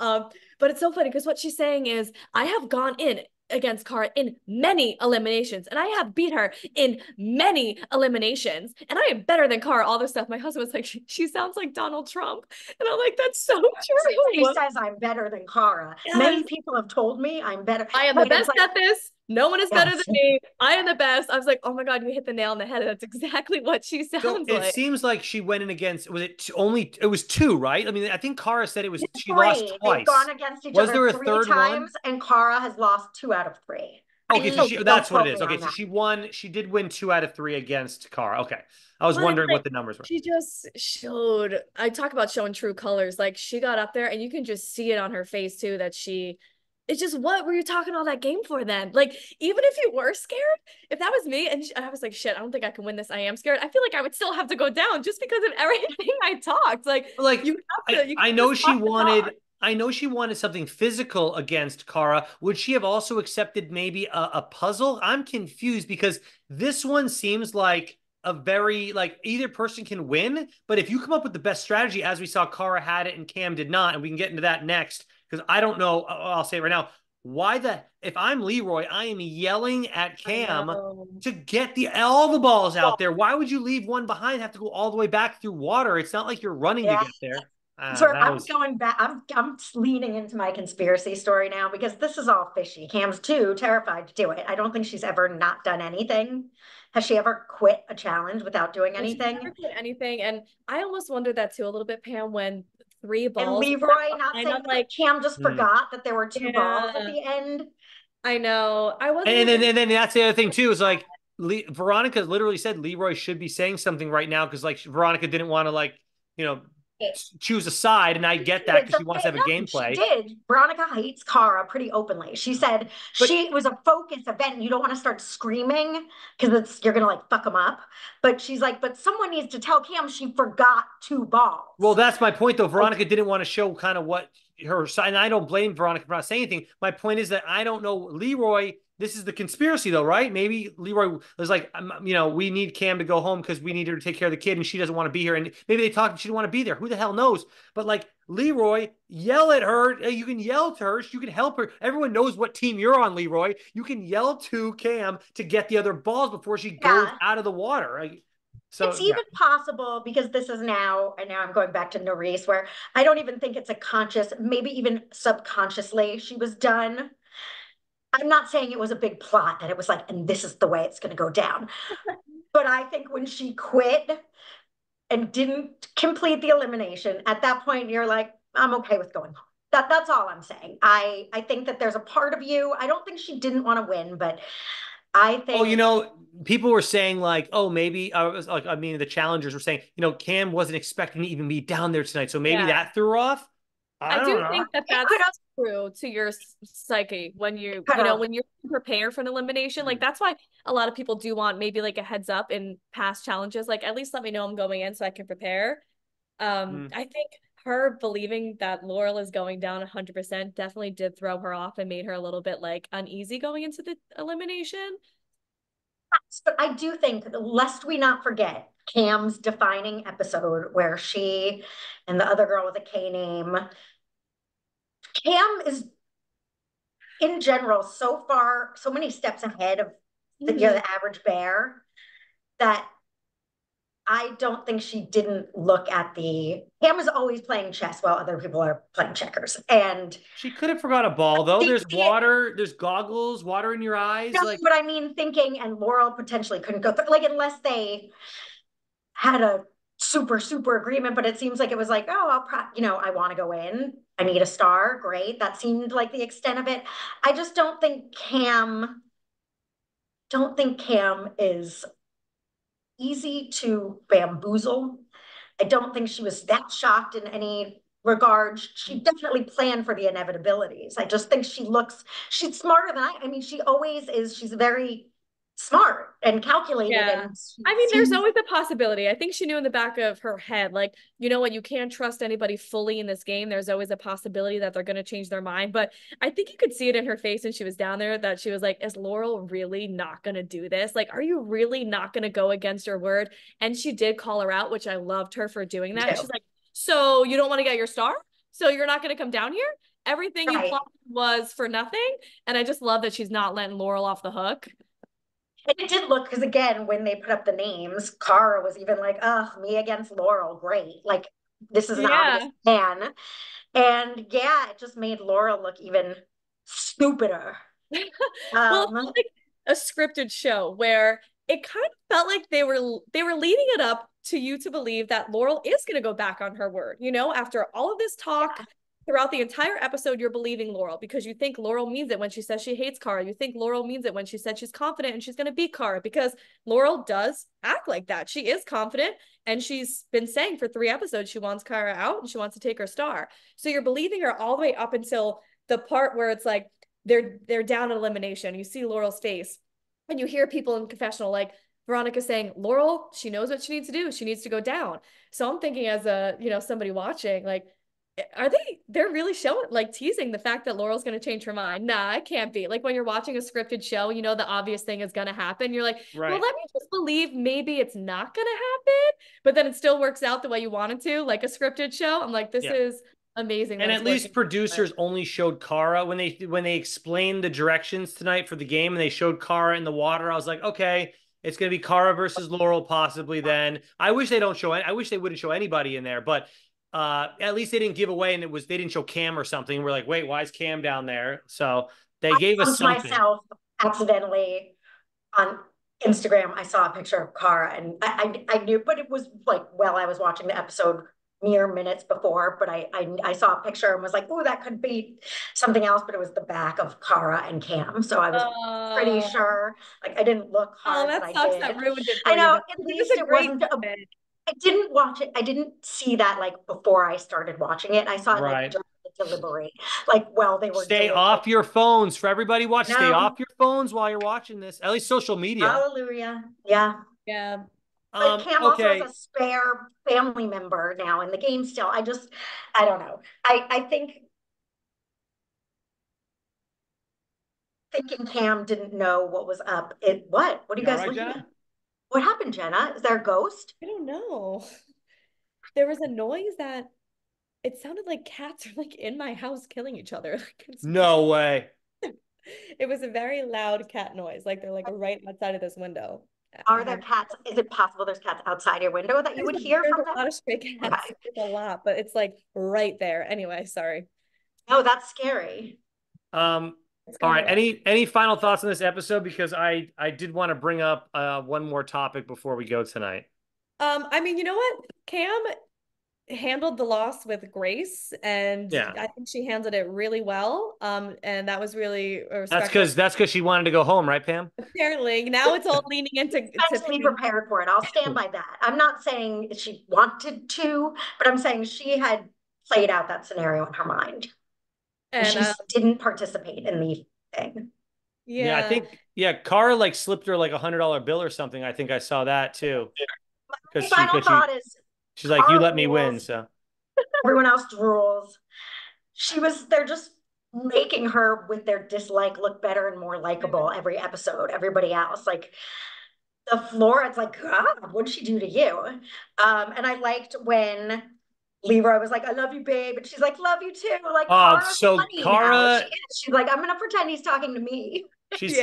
But it's so funny because what she's saying is, I have gone in against Cara in many eliminations, and I have beat her in many eliminations, and I am better than Cara. All this stuff. My husband was like, she sounds like Donald Trump, and I'm like, that's so true. He says I'm better than Cara. Yes. Many people have told me I'm better. I am the best at this. No one is better than Yes. me. I am the best. I was like, oh my God, you hit the nail on the head. That's exactly what she So sounds it like. seems like she went in against, was it only, it was two, right? I mean, I think Cara said it was, she Three. lost twice. They've gone against each Was other there a three third times, one? and Cara has lost 2 out of 3. Okay, so that's what it is. Okay, so that. she won. She did win 2 out of 3 against Cara. Okay, I was But wondering like, what the numbers were. she just showed. I talk about showing true colors. Like, she got up there, and you can just see it on her face too. That she, it's just, what were you talking all that game for then? Like, even if you were scared, if that was me, and I was like, shit, I don't think I can win this. I am scared. I feel like I would still have to go down just because of everything I talked. Like, you have to. You I can't know just she talk the wanted. talk. I know she wanted something physical against Cara. Would she have also accepted maybe a puzzle? I'm confused because this one seems like a very, like, either person can win, but if you come up with the best strategy, as we saw Cara had it and Cam did not, and we can get into that next, because I don't know, I'll say it right now. If I'm Leroy, I am yelling at Cam to get all the balls out there. Why would you leave one behind, have to go all the way back through water? It's not like you're running to get there. So I'm going back. I'm leaning into my conspiracy story now because this is all fishy. Cam's too terrified to do it. I don't think she's ever not done anything. Has she ever quit a challenge without doing anything? She never quit anything, and I almost wondered that too a little bit, Pam, when 3 balls. And Leroy not saying like, Cam just forgot that there were 2 balls at the end. I know. I wasn't. And then that's the other thing too, is like Veronica literally said Leroy should be saying something right now because like Veronica didn't want to, like, choose a side, and I get that because she wants to have a gameplay. She did. Veronica hates Cara pretty openly. She said it was a focus event. You don't want to start screaming because you're gonna like fuck them up. But she's like, but someone needs to tell Cam she forgot 2 balls. Well, that's my point though. Veronica didn't want to show kind of what her side, and I don't blame Veronica for not saying anything. My point is that I don't know Leroy. This is the conspiracy though, right? Maybe Leroy was like, we need Cam to go home because we need her to take care of the kid and she doesn't want to be here. And maybe they talked, she didn't want to be there. Who the hell knows? But like Leroy, yell at her. You can yell to her. You can help her. Everyone knows what team you're on, Leroy. You can yell to Cam to get the other balls before she goes out of the water. Right? So it's even possible, because this is now, and now I'm going back to Nerys, where I don't even think it's a conscious, maybe even subconsciously she was done. I'm not saying it was a big plot that it was like, and this is the way it's going to go down. But I think when she quit and didn't complete the elimination, at that point, you're like, I'm okay with going home. That's all I'm saying. I think that there's a part of you. I don't think she didn't want to win, but I think. Oh, people were saying like, oh, maybe the challengers were saying, Cam wasn't expecting to even be down there tonight, so maybe that threw her off. I do think that that's true to your psyche when you when you're prepared for an elimination. Like, that's why a lot of people do want maybe like a heads up in past challenges. Like, at least let me know I'm going in so I can prepare. I think her believing that Laurel is going down 100% definitely did throw her off and made her a little bit like uneasy going into the elimination. But I do think, lest we not forget Cam's defining episode where she and the other girl with a K name. Cam is, in general, so many steps ahead of the average bear that I don't think she didn't look at Cam is always playing chess while other people are playing checkers. And she could have forgot a ball though. There's water, there's goggles, water in your eyes. That's what I mean, thinking, and Laurel potentially couldn't go through, like, unless they had a super, super agreement, but it seems like it was like, oh, I want to go in. I need a star. Great. That seemed like the extent of it. I just don't think Cam is easy to bamboozle. I don't think she was that shocked in any regard. She definitely planned for the inevitabilities. I just think she's smarter than I mean, she always is. She's very smart and calculated Yeah. and I mean, there's always a possibility. I think she knew in the back of her head, like, you know what, you can't trust anybody fully in this game. There's always a possibility that they're going to change their mind. But I think you could see it in her face when she was down there that she was like, is Laurel really not going to do this? Like, are you really not going to go against your word? And she did call her out, which I loved her for doing that. She's like, so you don't want to get your star? So you're not going to come down here? Everything you plotted was for nothing. And I just love that she's not letting Laurel off the hook. And it did look, because again, when they put up the names, Cara was even like, oh, me against Laurel, great. Like, this is an obvious plan. And yeah, it just made Laurel look even stupider. Well, like a scripted show where it kind of felt like they were leading it up to you to believe that Laurel is going to go back on her word. You know, after all of this talk, throughout the entire episode, you're believing Laurel because you think Laurel means it when she says she hates Cara. You think Laurel means it when she said she's confident and she's going to beat Cara, because Laurel does act like that. She is confident, and she's been saying for 3 episodes she wants Cara out and she wants to take her star. So you're believing her all the way up until the part where it's like they're down in elimination. You see Laurel's face and you hear people in confessional like Veronica saying, Laurel, she knows what she needs to do. She needs to go down. So I'm thinking as a, somebody watching, like, they're really showing, like, teasing the fact that Laurel's going to change her mind. Nah, it can't be. Like, when you're watching a scripted show, the obvious thing is going to happen. You're like, well, let me just believe maybe it's not going to happen, but then it still works out the way you want it to, like a scripted show. I'm like, this is amazing. And at least producers only showed Cara when they explained the directions tonight for the game, and they showed Cara in the water. I was like, okay, it's going to be Cara versus Laurel possibly then. I wish they wouldn't show anybody in there, but at least they didn't give away, and they didn't show Cam or something. We're like, wait, why is Cam down there? So they gave us something. Myself accidentally on Instagram, I saw a picture of Cara, and I knew, but it was like, well, I was watching the episode mere minutes before, but I saw a picture and was like, oh, that could be something else, but it was the back of Cara and Cam, so I was pretty sure. Like, I didn't look hard. Oh, that sucks. That ruined it for I know. You. At least it wasn't. I didn't watch it. I didn't see that like before I started watching it. I saw it like during the delivery. Like, well, they were stay off your phones for everybody watch. No. Stay off your phones while you're watching this. At least social media. Hallelujah. Yeah. Yeah. But Cam also has a spare family member now in the game still. I don't know. I think thinking Cam didn't know what was up. What do you guys looking at? What happened, Jenna? Is there a ghost? I don't know. There was a noise that it sounded like cats are like in my house killing each other. No way. It was a very loud cat noise. Like they're like right outside of this window. Are there cats? Is it possible there's cats outside your window that you would hear from them? There's a lot of stray cats. There's a lot, but it's like right there. Anyway, sorry. Oh, that's scary. All right. Any final thoughts on this episode? Because I did want to bring up one more topic before we go tonight. I mean, you know what? Cam handled the loss with grace, and I think she handled it really well. And that was really respectful. That's because she wanted to go home, right, Pam? Apparently, now it's all leaning into mentally prepared for it. I'll stand by that. I'm not saying she wanted to, but I'm saying she had played out that scenario in her mind. And she didn't participate in the thing. Yeah, I think Cara like slipped her like $100 bill or something. I think I saw that too. My final thought is she's like, you let me win, so everyone else rules. They're just making her with their dislike look better and more likable every episode. Everybody else, like the floor, it's like, God, what'd she do to you? And I liked when Leroy was like, I love you, babe. And she's like, love you too. Like, so Cara, she's like, I'm gonna pretend he's talking to me. She's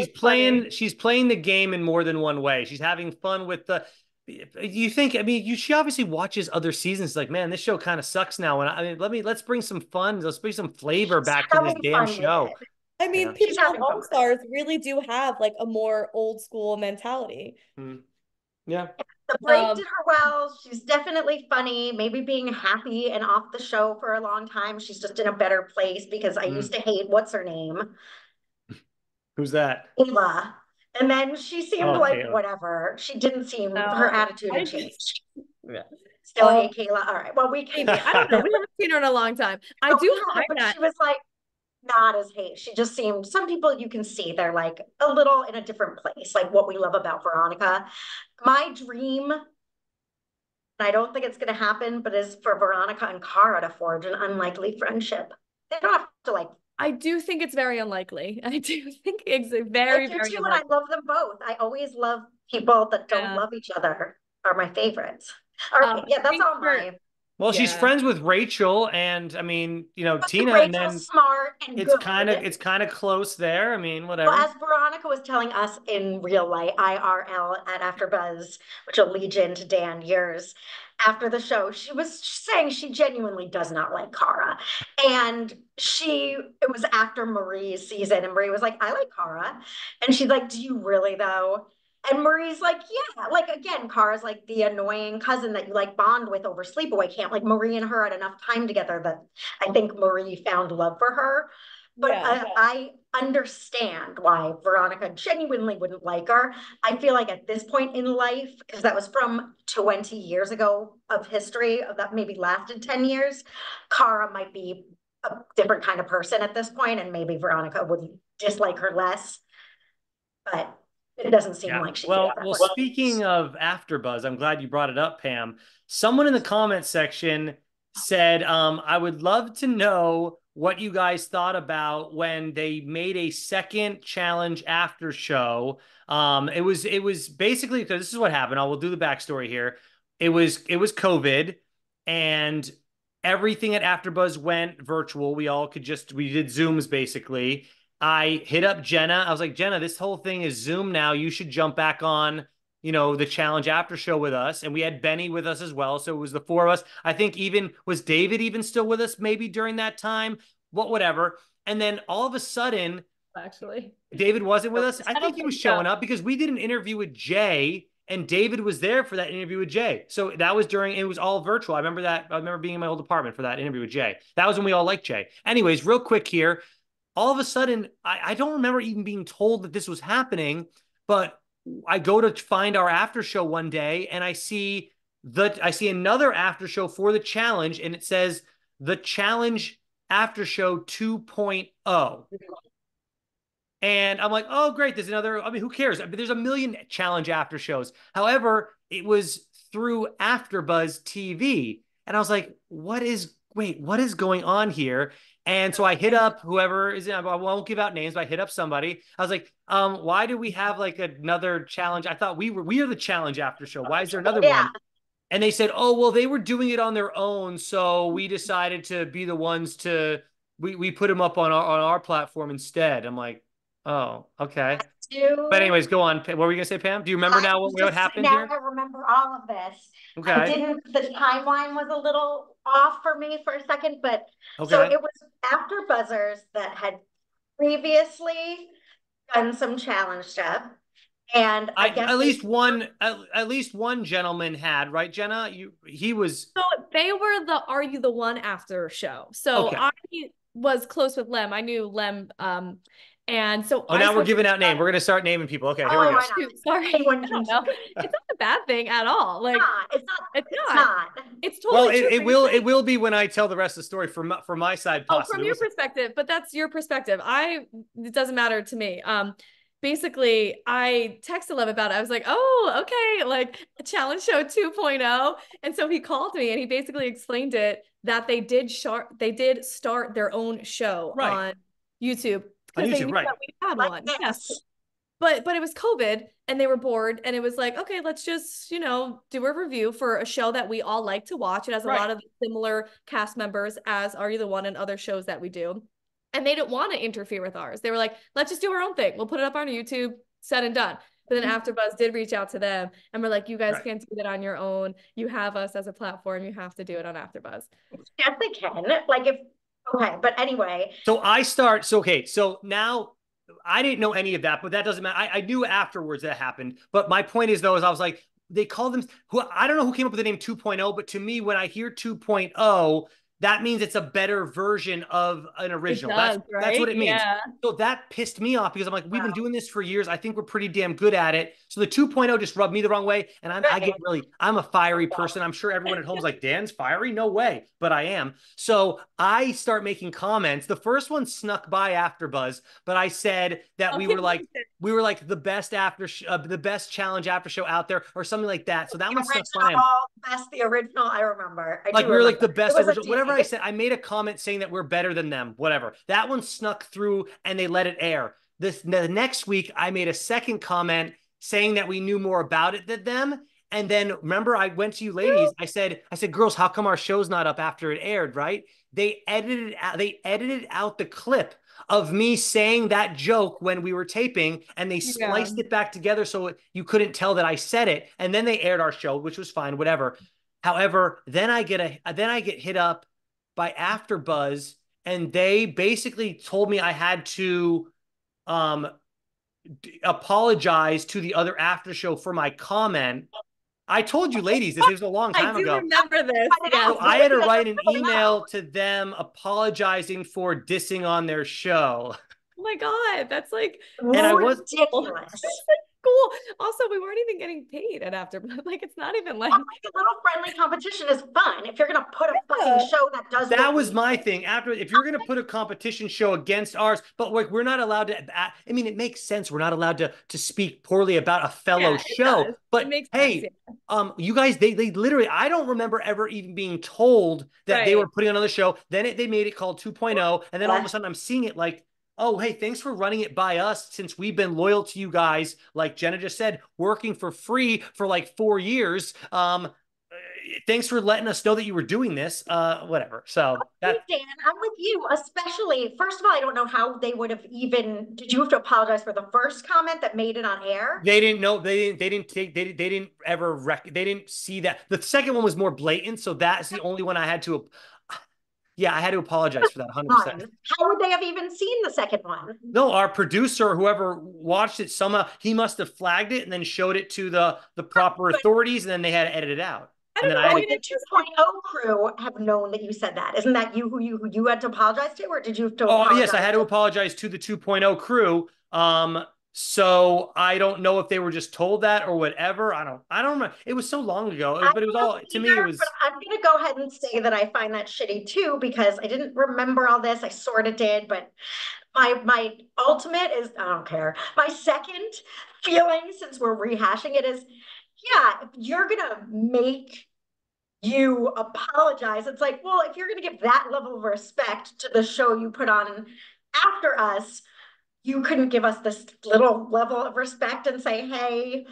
playing the game in more than one way. She's having fun with the. You think? I mean, she obviously watches other seasons. Like, man, this show kind of sucks now. And let's bring some fun. Let's bring some flavor back to this damn show. I mean, people on All Stars really do have like a more old school mentality. Yeah. The break did her well. She's definitely funny. Maybe being happy and off the show for a long time. She's just in a better place because I used to hate what's her name? Who's that? Kayla. And then she seemed Oh, like Kayla. whatever. She didn't seem her No, attitude I had just changed. yeah. Still hate Kayla. All right. Well, we can Maybe. I don't know. We haven't seen her in a long time. I no, we do haven't, find but that she was like not as hate. She just seemed some people you can see they're like a little in a different place, like what we love about Veronica. My dream, and I don't think it's gonna happen, but is for Veronica and Cara to forge an unlikely friendship. They don't have to like I do think it's very unlikely. I do think it's I very, do very too, and I unlikely. love them both. I always love people that don't Yeah. love each other are my favorites. All right, I yeah, that's think all for my Well, she's yeah. friends with Rachel and I mean, Tina, and Rachel's then smart and it's good. kind of it's kind of close there. I mean, Well, whatever. as Veronica was telling us in real life, IRL at Afterbuzz, which will lead you into Dan years after the show, she was saying she genuinely does not like Cara. And it was after Marie's season, and Marie was like, I like Cara. And she's like, do you really though? And Marie's like, yeah, like again, Cara's like the annoying cousin that you like bond with over sleepaway camp. Like Marie and her had enough time together that I think Marie found love for her. But Yeah. I understand why Veronica genuinely wouldn't like her. I feel like at this point in life, because that was from 20 years ago of history that maybe lasted 10 years, Cara might be a different kind of person at this point, and maybe Veronica would dislike her less. But it doesn't seem Yeah. like she feels Well, that way. speaking of AfterBuzz, I'm glad you brought it up, Pam. Someone in the comment section said, I would love to know what you guys thought about when they made a second challenge after show. It was basically because this is what happened. I will do the backstory here. It was COVID and everything at AfterBuzz went virtual. We did Zooms basically. I hit up Jenna. I was like, Jenna, this whole thing is Zoom now. You should jump back on, the challenge after show with us. And we had Benny with us as well. So it was the four of us. I think was David even still with us maybe during that time? Whatever. And then all of a sudden, Actually. David wasn't with us. I I think don't he think was so. showing up because we did an interview with Jay and David was there for that interview with Jay. So that was it was all virtual. I remember that. I remember being in my old apartment for that interview with Jay. That was when we all liked Jay. Anyways, real quick here, all of a sudden, I don't remember even being told that this was happening, but I go to find our after show one day and I see another after show for the challenge and it says the challenge after show 2.0. And I'm like, oh, great. There's another. I mean, who cares? I mean, there's a million challenge after shows. However, it was through AfterBuzz TV. And I was like, what is going on here? And so I hit up whoever is in, I won't give out names, but I hit up somebody. I was like, why do we have like another challenge? I thought we are the challenge after show. Why is there another Yeah. one? And they said, oh, well, they were doing it on their own. So we decided to be the ones we put them up on our platform instead. I'm like, oh, okay. But Do anyways, go on. What were you gonna say, Pam? Do you remember I now was what just happened now here? I remember all of this. I Okay. didn't, the timeline was a little off for me for a second, but so Okay. it was after Buzzers that had previously done some challenge stuff. And I guess At least one gentleman had, right, Jenna? He was So they were the Are You the One after show. So okay. I was close with Lem. I knew Lem. And so Oh, I now we're spoke to giving out names. We're gonna start naming people. Okay, here we oh, go. why not? shoot, sorry. Anyone I can don't know. It's not a bad thing at all. Like it's not, it's it's not. not. It's Well, totally true. it will be when I tell the rest of the story from my side, Oh, from possibly. your perspective, but that's your perspective. It doesn't matter to me. Basically, I texted Lev about it. I was like, oh, okay, like challenge show 2.0. And so he called me and he basically explained it that they did start their own show Right. on YouTube On because they YouTube, knew right. that we had Like one. this. Yes. But it was COVID and they were bored and it was like, okay, let's just, do a review for a show that we all like to watch. It has a Right. lot of similar cast members as Are You the One and other shows that we do. And they didn't want to interfere with ours. They were like, let's just do our own thing. We'll put it up on YouTube, said and done. But then AfterBuzz did reach out to them and we're like, you guys Right. can't do that on your own. You have us as a platform. You have to do it on AfterBuzz. Yes, they can. Like if okay, but anyway. So okay, so now I didn't know any of that, but that doesn't matter. I knew afterwards that happened. But my point is though, is I was like, they call them, who I don't know who came up with the name 2.0, but to me, when I hear 2.0, that means it's a better version of an It original. does, That's what right? it means. Yeah. So that pissed me off because I'm like, we've been Wow. doing this for years. I think we're pretty damn good at it. So the 2.0 just rubbed me the wrong way. And I'm a fiery person. I'm sure everyone at home is like, Dan's fiery? No way. But I am. So I start making comments. The first one snuck by Afterbuzz, but I said that we were like the best challenge after show out there or something like that. So that The one snuck by him. original, that's the original. I remember. I Like do we were like remember. the best It was a original, whatever I dig. said. I made a comment saying that we're better than them, whatever. That one snuck through and they let it air. The next week, I made a second comment saying that we knew more about it than them. And then remember, I went to you ladies. I said, girls, how come our show's not up after it aired? Right? They edited out the clip of me saying that joke when we were taping, and they Yeah. spliced it back together so you couldn't tell that I said it. And then they aired our show, which was fine, whatever. However, then I get hit up by AfterBuzz, and they basically told me I had to um, apologize to the other after show for my comment. I told you, ladies, this was a long I time do ago. remember this. Yes. So I had to write an email to them apologizing for dissing on their show. Oh my God. That's like And I so was cool. Ridiculous. That's like cool. Also, we weren't even getting paid at AfterBuzz. Like, it's not even like But like a little friendly competition is fun. If you're gonna put a fucking show that does that what was we my do. thing. After, if you're going to put a competition show against ours, but like we're not allowed to. I mean, it makes sense. We're not allowed to speak poorly about a fellow yeah, it show. does. It But makes sense. hey, Yeah. you guys, they literally. I don't remember ever even being told that they Right. were putting on another show. Then they made it called 2.0, and then all of a Yeah. sudden I'm seeing it like, oh, hey, thanks for running it by us since we've been loyal to you guys. Like Jenna just said, working for free for like 4 years. Thanks for letting us know that you were doing this. Whatever. So Hey, that Dan, I'm with you, especially, first of all, I don't know how they would have even, did you have to apologize for the first comment that made it on air? they didn't know. They didn't ever they didn't see that. The second one was more blatant. So that's the only one I had to. Yeah, I had to apologize for that 100%. How would they have even seen the second one? No, our producer, whoever watched it, somehow he must have flagged it and then showed it to the proper But authorities, and then they had to edit it out. I And don't then know. I I had would to. mean, the 2.0 crew have known that you said that? Isn't that you who you had to apologize to, or did you have to Oh, yes, I apologize had to to? apologize to the 2.0 crew. So I don't know if they were just told that or whatever. I don't remember. It was so long ago, I but it was don't know all to me. It either, but was I'm gonna go ahead and say that I find that shitty too because I didn't remember all this. I sort of did, but my ultimate is I don't care. My second feeling, since we're rehashing it, is yeah, if you're gonna make you apologize, it's like, well, if you're gonna give that level of respect to the show you put on after us, you couldn't give us this little level of respect and say, hey,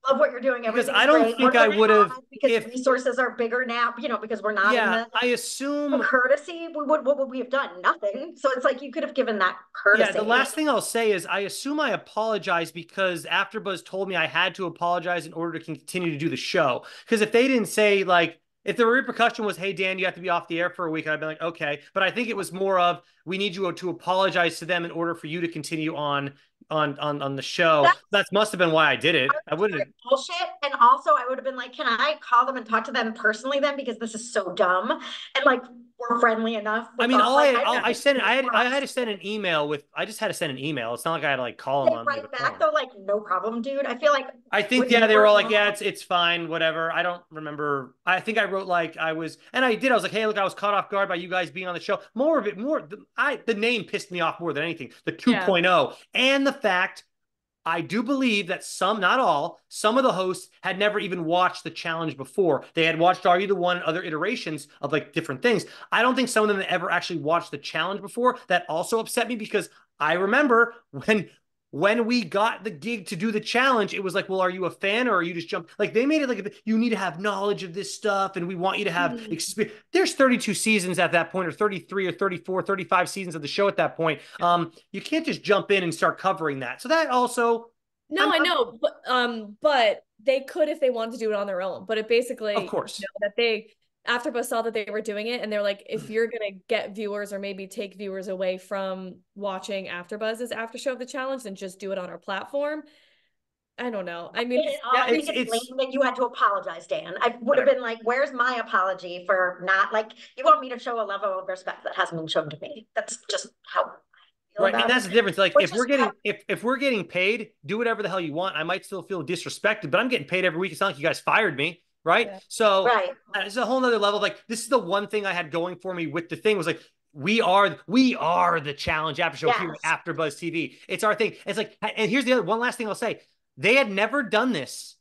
love what you're doing. because Everything's I don't great. We're think I gonna would have have because if resources are bigger now, because we're not in yeah, the I assume courtesy. What would we have done? Nothing. So it's like you could have given that yeah, the courtesy. last thing I'll say is I assume I apologize because AfterBuzz told me I had to apologize in order to continue to do the show. Because if they didn't say like if the repercussion was, "Hey Dan, you have to be off the air for a week," I'd be like, "Okay." But I think it was more of we need you to apologize to them in order for you to continue on the show. That's That must have been why I did it. I wouldn't. bullshit. And also, I would have been like, can I call them and talk to them personally then? Because this is so dumb. And like, we're friendly enough I with mean, all, like, I sent it. I had trust. to send an email with. I just had to send an email. It's not like I had to like call them They on the write back phone. though, like, no problem, dude. I feel like I think with yeah, they were more all like, normal yeah, it's fine, whatever. I don't remember. I think I wrote like I was, and I did. I was like, hey, look, I was caught off guard by you guys being on the show. More of it, more. The name pissed me off more than anything. The Yeah. 2.0 and the fact I do believe that some, not all, some of the hosts had never even watched the challenge before. They had watched Are You the One and other iterations of like different things. I don't think some of them had ever actually watched the challenge before. That also upset me because I remember when we got the gig to do the challenge, it was like, well, are you a fan or are you just jump? Like they made it like you need to have knowledge of this stuff and we want you to have experience. There's 32 seasons at that point, or 33 or 34, 35 seasons of the show at that point. You can't just jump in and start covering that. So that also, No, I know, but they could if they wanted to do it on their own. But it of basically, course. that AfterBuzz saw that they were doing it, and they're like, if you're gonna get viewers or maybe take viewers away from watching AfterBuzz's after show of the challenge, then just do it on our platform. I don't know. I mean, I think it's lame that you had to apologize, Dan. I would have been like, where's my apology for not like, you want me to show a level of respect that hasn't been shown to me. That's just how I feel right. about And that's it. the difference. Like Which if we're getting if we're getting paid, do whatever the hell you want. I might still feel disrespected, but I'm getting paid every week. It's not like you guys fired me. Right. yeah. So right. it's a whole nother level. Like this is the one thing I had going for me with the thing was like, we are the challenge after show here at AfterBuzz TV. It's our thing. It's like, and here's the other one last thing I'll say. They had never done this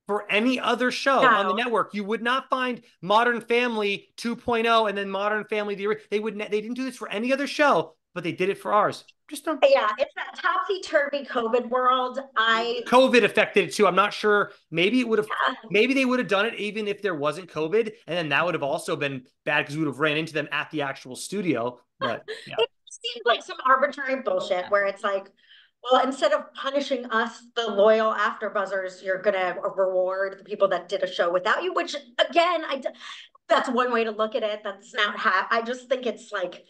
for any other show on the network. You would not find Modern Family 2.0 and then Modern Family they didn't do this for any other show, but they did it for ours. Just don't. Yeah, it's that topsy-turvy COVID world. COVID affected it too. I'm not sure. Maybe it would have. Maybe they would have done it even if there wasn't COVID, and then that would have also been bad because we would have ran into them at the actual studio. But yeah. It seems like some arbitrary bullshit where it's like, well, instead of punishing us, the loyal AfterBuzzers, you're gonna reward the people that did a show without you. Which again, that's one way to look at it. That's not how. I just think it's like.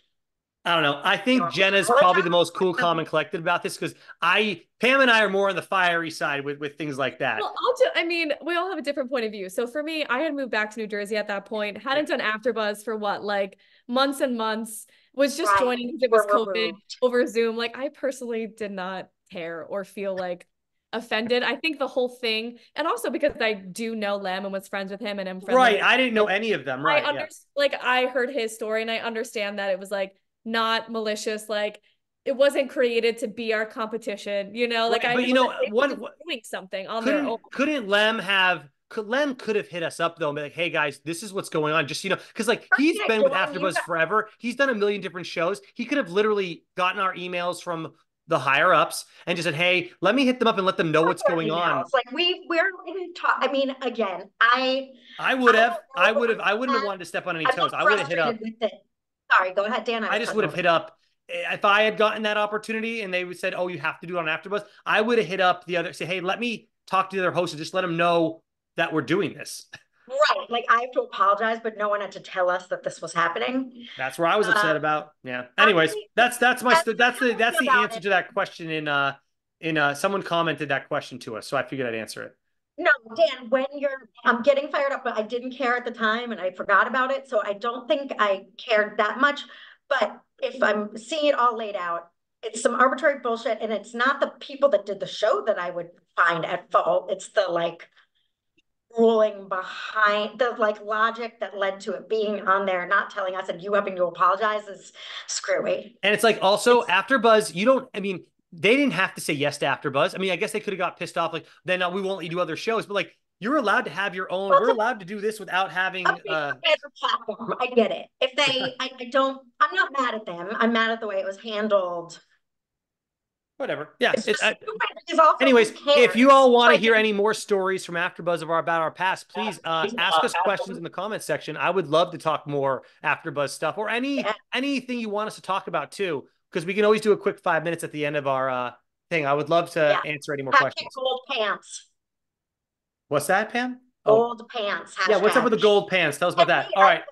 I don't know. I think Jenna's probably the most cool, calm, and collected about this because Pam and I are more on the fiery side with things like that. Well, I mean, we all have a different point of view. So for me, I had moved back to New Jersey at that point, hadn't done AfterBuzz for what, like months and months, was just joining because it was COVID over Zoom. Like I personally did not care or feel like offended. I think the whole thing, and also because I do know Lem and was friends with him and am friends. Right. I didn't know any of them. Right. Like I heard his story and I understand that it was like not malicious, like it wasn't created to be our competition, you know, like but you know doing something on their own. Lem could have hit us up though and be like, hey guys, this is what's going on, just because like he's been with AfterBuzz forever, he's done a million different shows. He could have literally gotten our emails from the higher ups and just said, hey, let me hit them up and let them know what's going on. Like we're in talk. I mean, again, I wouldn't have wanted to step on any toes. I would have hit up. Sorry, go ahead, Dan. I just would have hit up if I had gotten that opportunity and they said, oh, you have to do it on AfterBuzz. I would have hit up say, hey, let me talk to the other hosts and just let them know that we're doing this. Right. Like I have to apologize, but no one had to tell us that this was happening. That's where I was upset about. Yeah. Anyways, that's the answer to that question in someone commented that question to us. So I figured I'd answer it. No, Dan, I'm getting fired up, but I didn't care at the time and I forgot about it. So I don't think I cared that much. But if I'm seeing it all laid out, it's some arbitrary bullshit. And it's not the people that did the show that I would find at fault. It's the like ruling behind the like logic that led to it being on there, not telling us and you having to apologize is screwy. And it's like also AfterBuzz, they didn't have to say yes to AfterBuzz. I mean, I guess they could have got pissed off, like, then we won't let you do other shows. But like, you're allowed to have your own. We're allowed to do this without having platform. I get it. If they, I'm not mad at them. I'm mad at the way it was handled. Whatever. Yeah. Anyways, if you all want to hear any more stories from AfterBuzz about our past, please ask us questions in the comments section. I would love to talk more AfterBuzz stuff or anything you want us to talk about too. Because we can always do a quick 5 minutes at the end of our thing. I would love to answer any more questions. Gold pants. What's that, Pam? Gold pants. Yeah, what's up with the gold pants? Tell us about that. All right.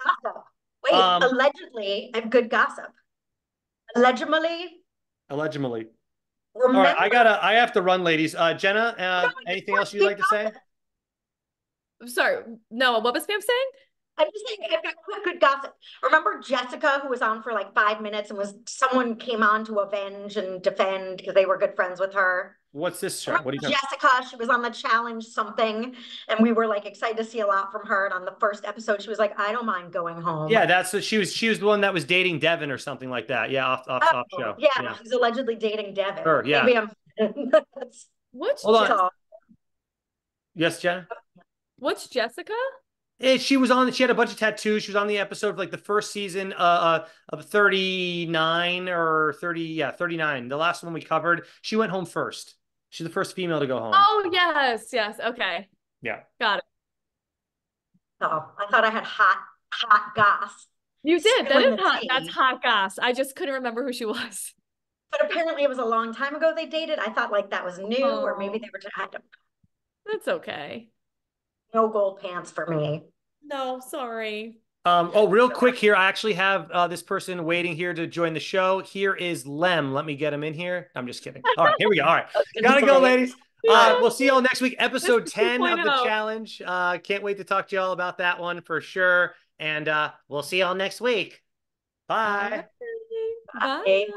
Wait, allegedly, I have good gossip. Allegedly. Remember, all right, I have to run, ladies. Jenna, anything else you'd like to say? I'm sorry. No, what was Pam saying? I'm just saying, I've got good gossip. Remember Jessica, who was on for like 5 minutes and someone came on to avenge and defend because they were good friends with her. What's this show? What are you talking about? Jessica, she was on the challenge something, and we were like excited to see a lot from her. And on the first episode, she was like, I don't mind going home. Yeah, that's what she was the one that was dating Devin or something like that. Yeah, off show. Yeah, she's allegedly dating Devin. Sure, yeah. Maybe What's Hold on. Yes, Jenna? What's Jessica? She had a bunch of tattoos. She was on the episode of like the first season of 39 or 30. Yeah, 39. The last one we covered. She went home first. She's the first female to go home. Oh, yes. Okay. Yeah. Got it. Oh, I thought I had hot goss. You did. That is hot. That's hot goss. I just couldn't remember who she was. But apparently it was a long time ago they dated. I thought like that was new or maybe they were. That's okay. No gold pants for me. No, sorry. Real quick here. I actually have this person waiting here to join the show. Here is Lem. Let me get him in here. I'm just kidding. All right, here we go. All right. Gotta go, ladies. We'll see y'all next week, episode 10 of the 2.0. challenge. Can't wait to talk to y'all about that one for sure. And we'll see y'all next week. Bye. Bye. Bye.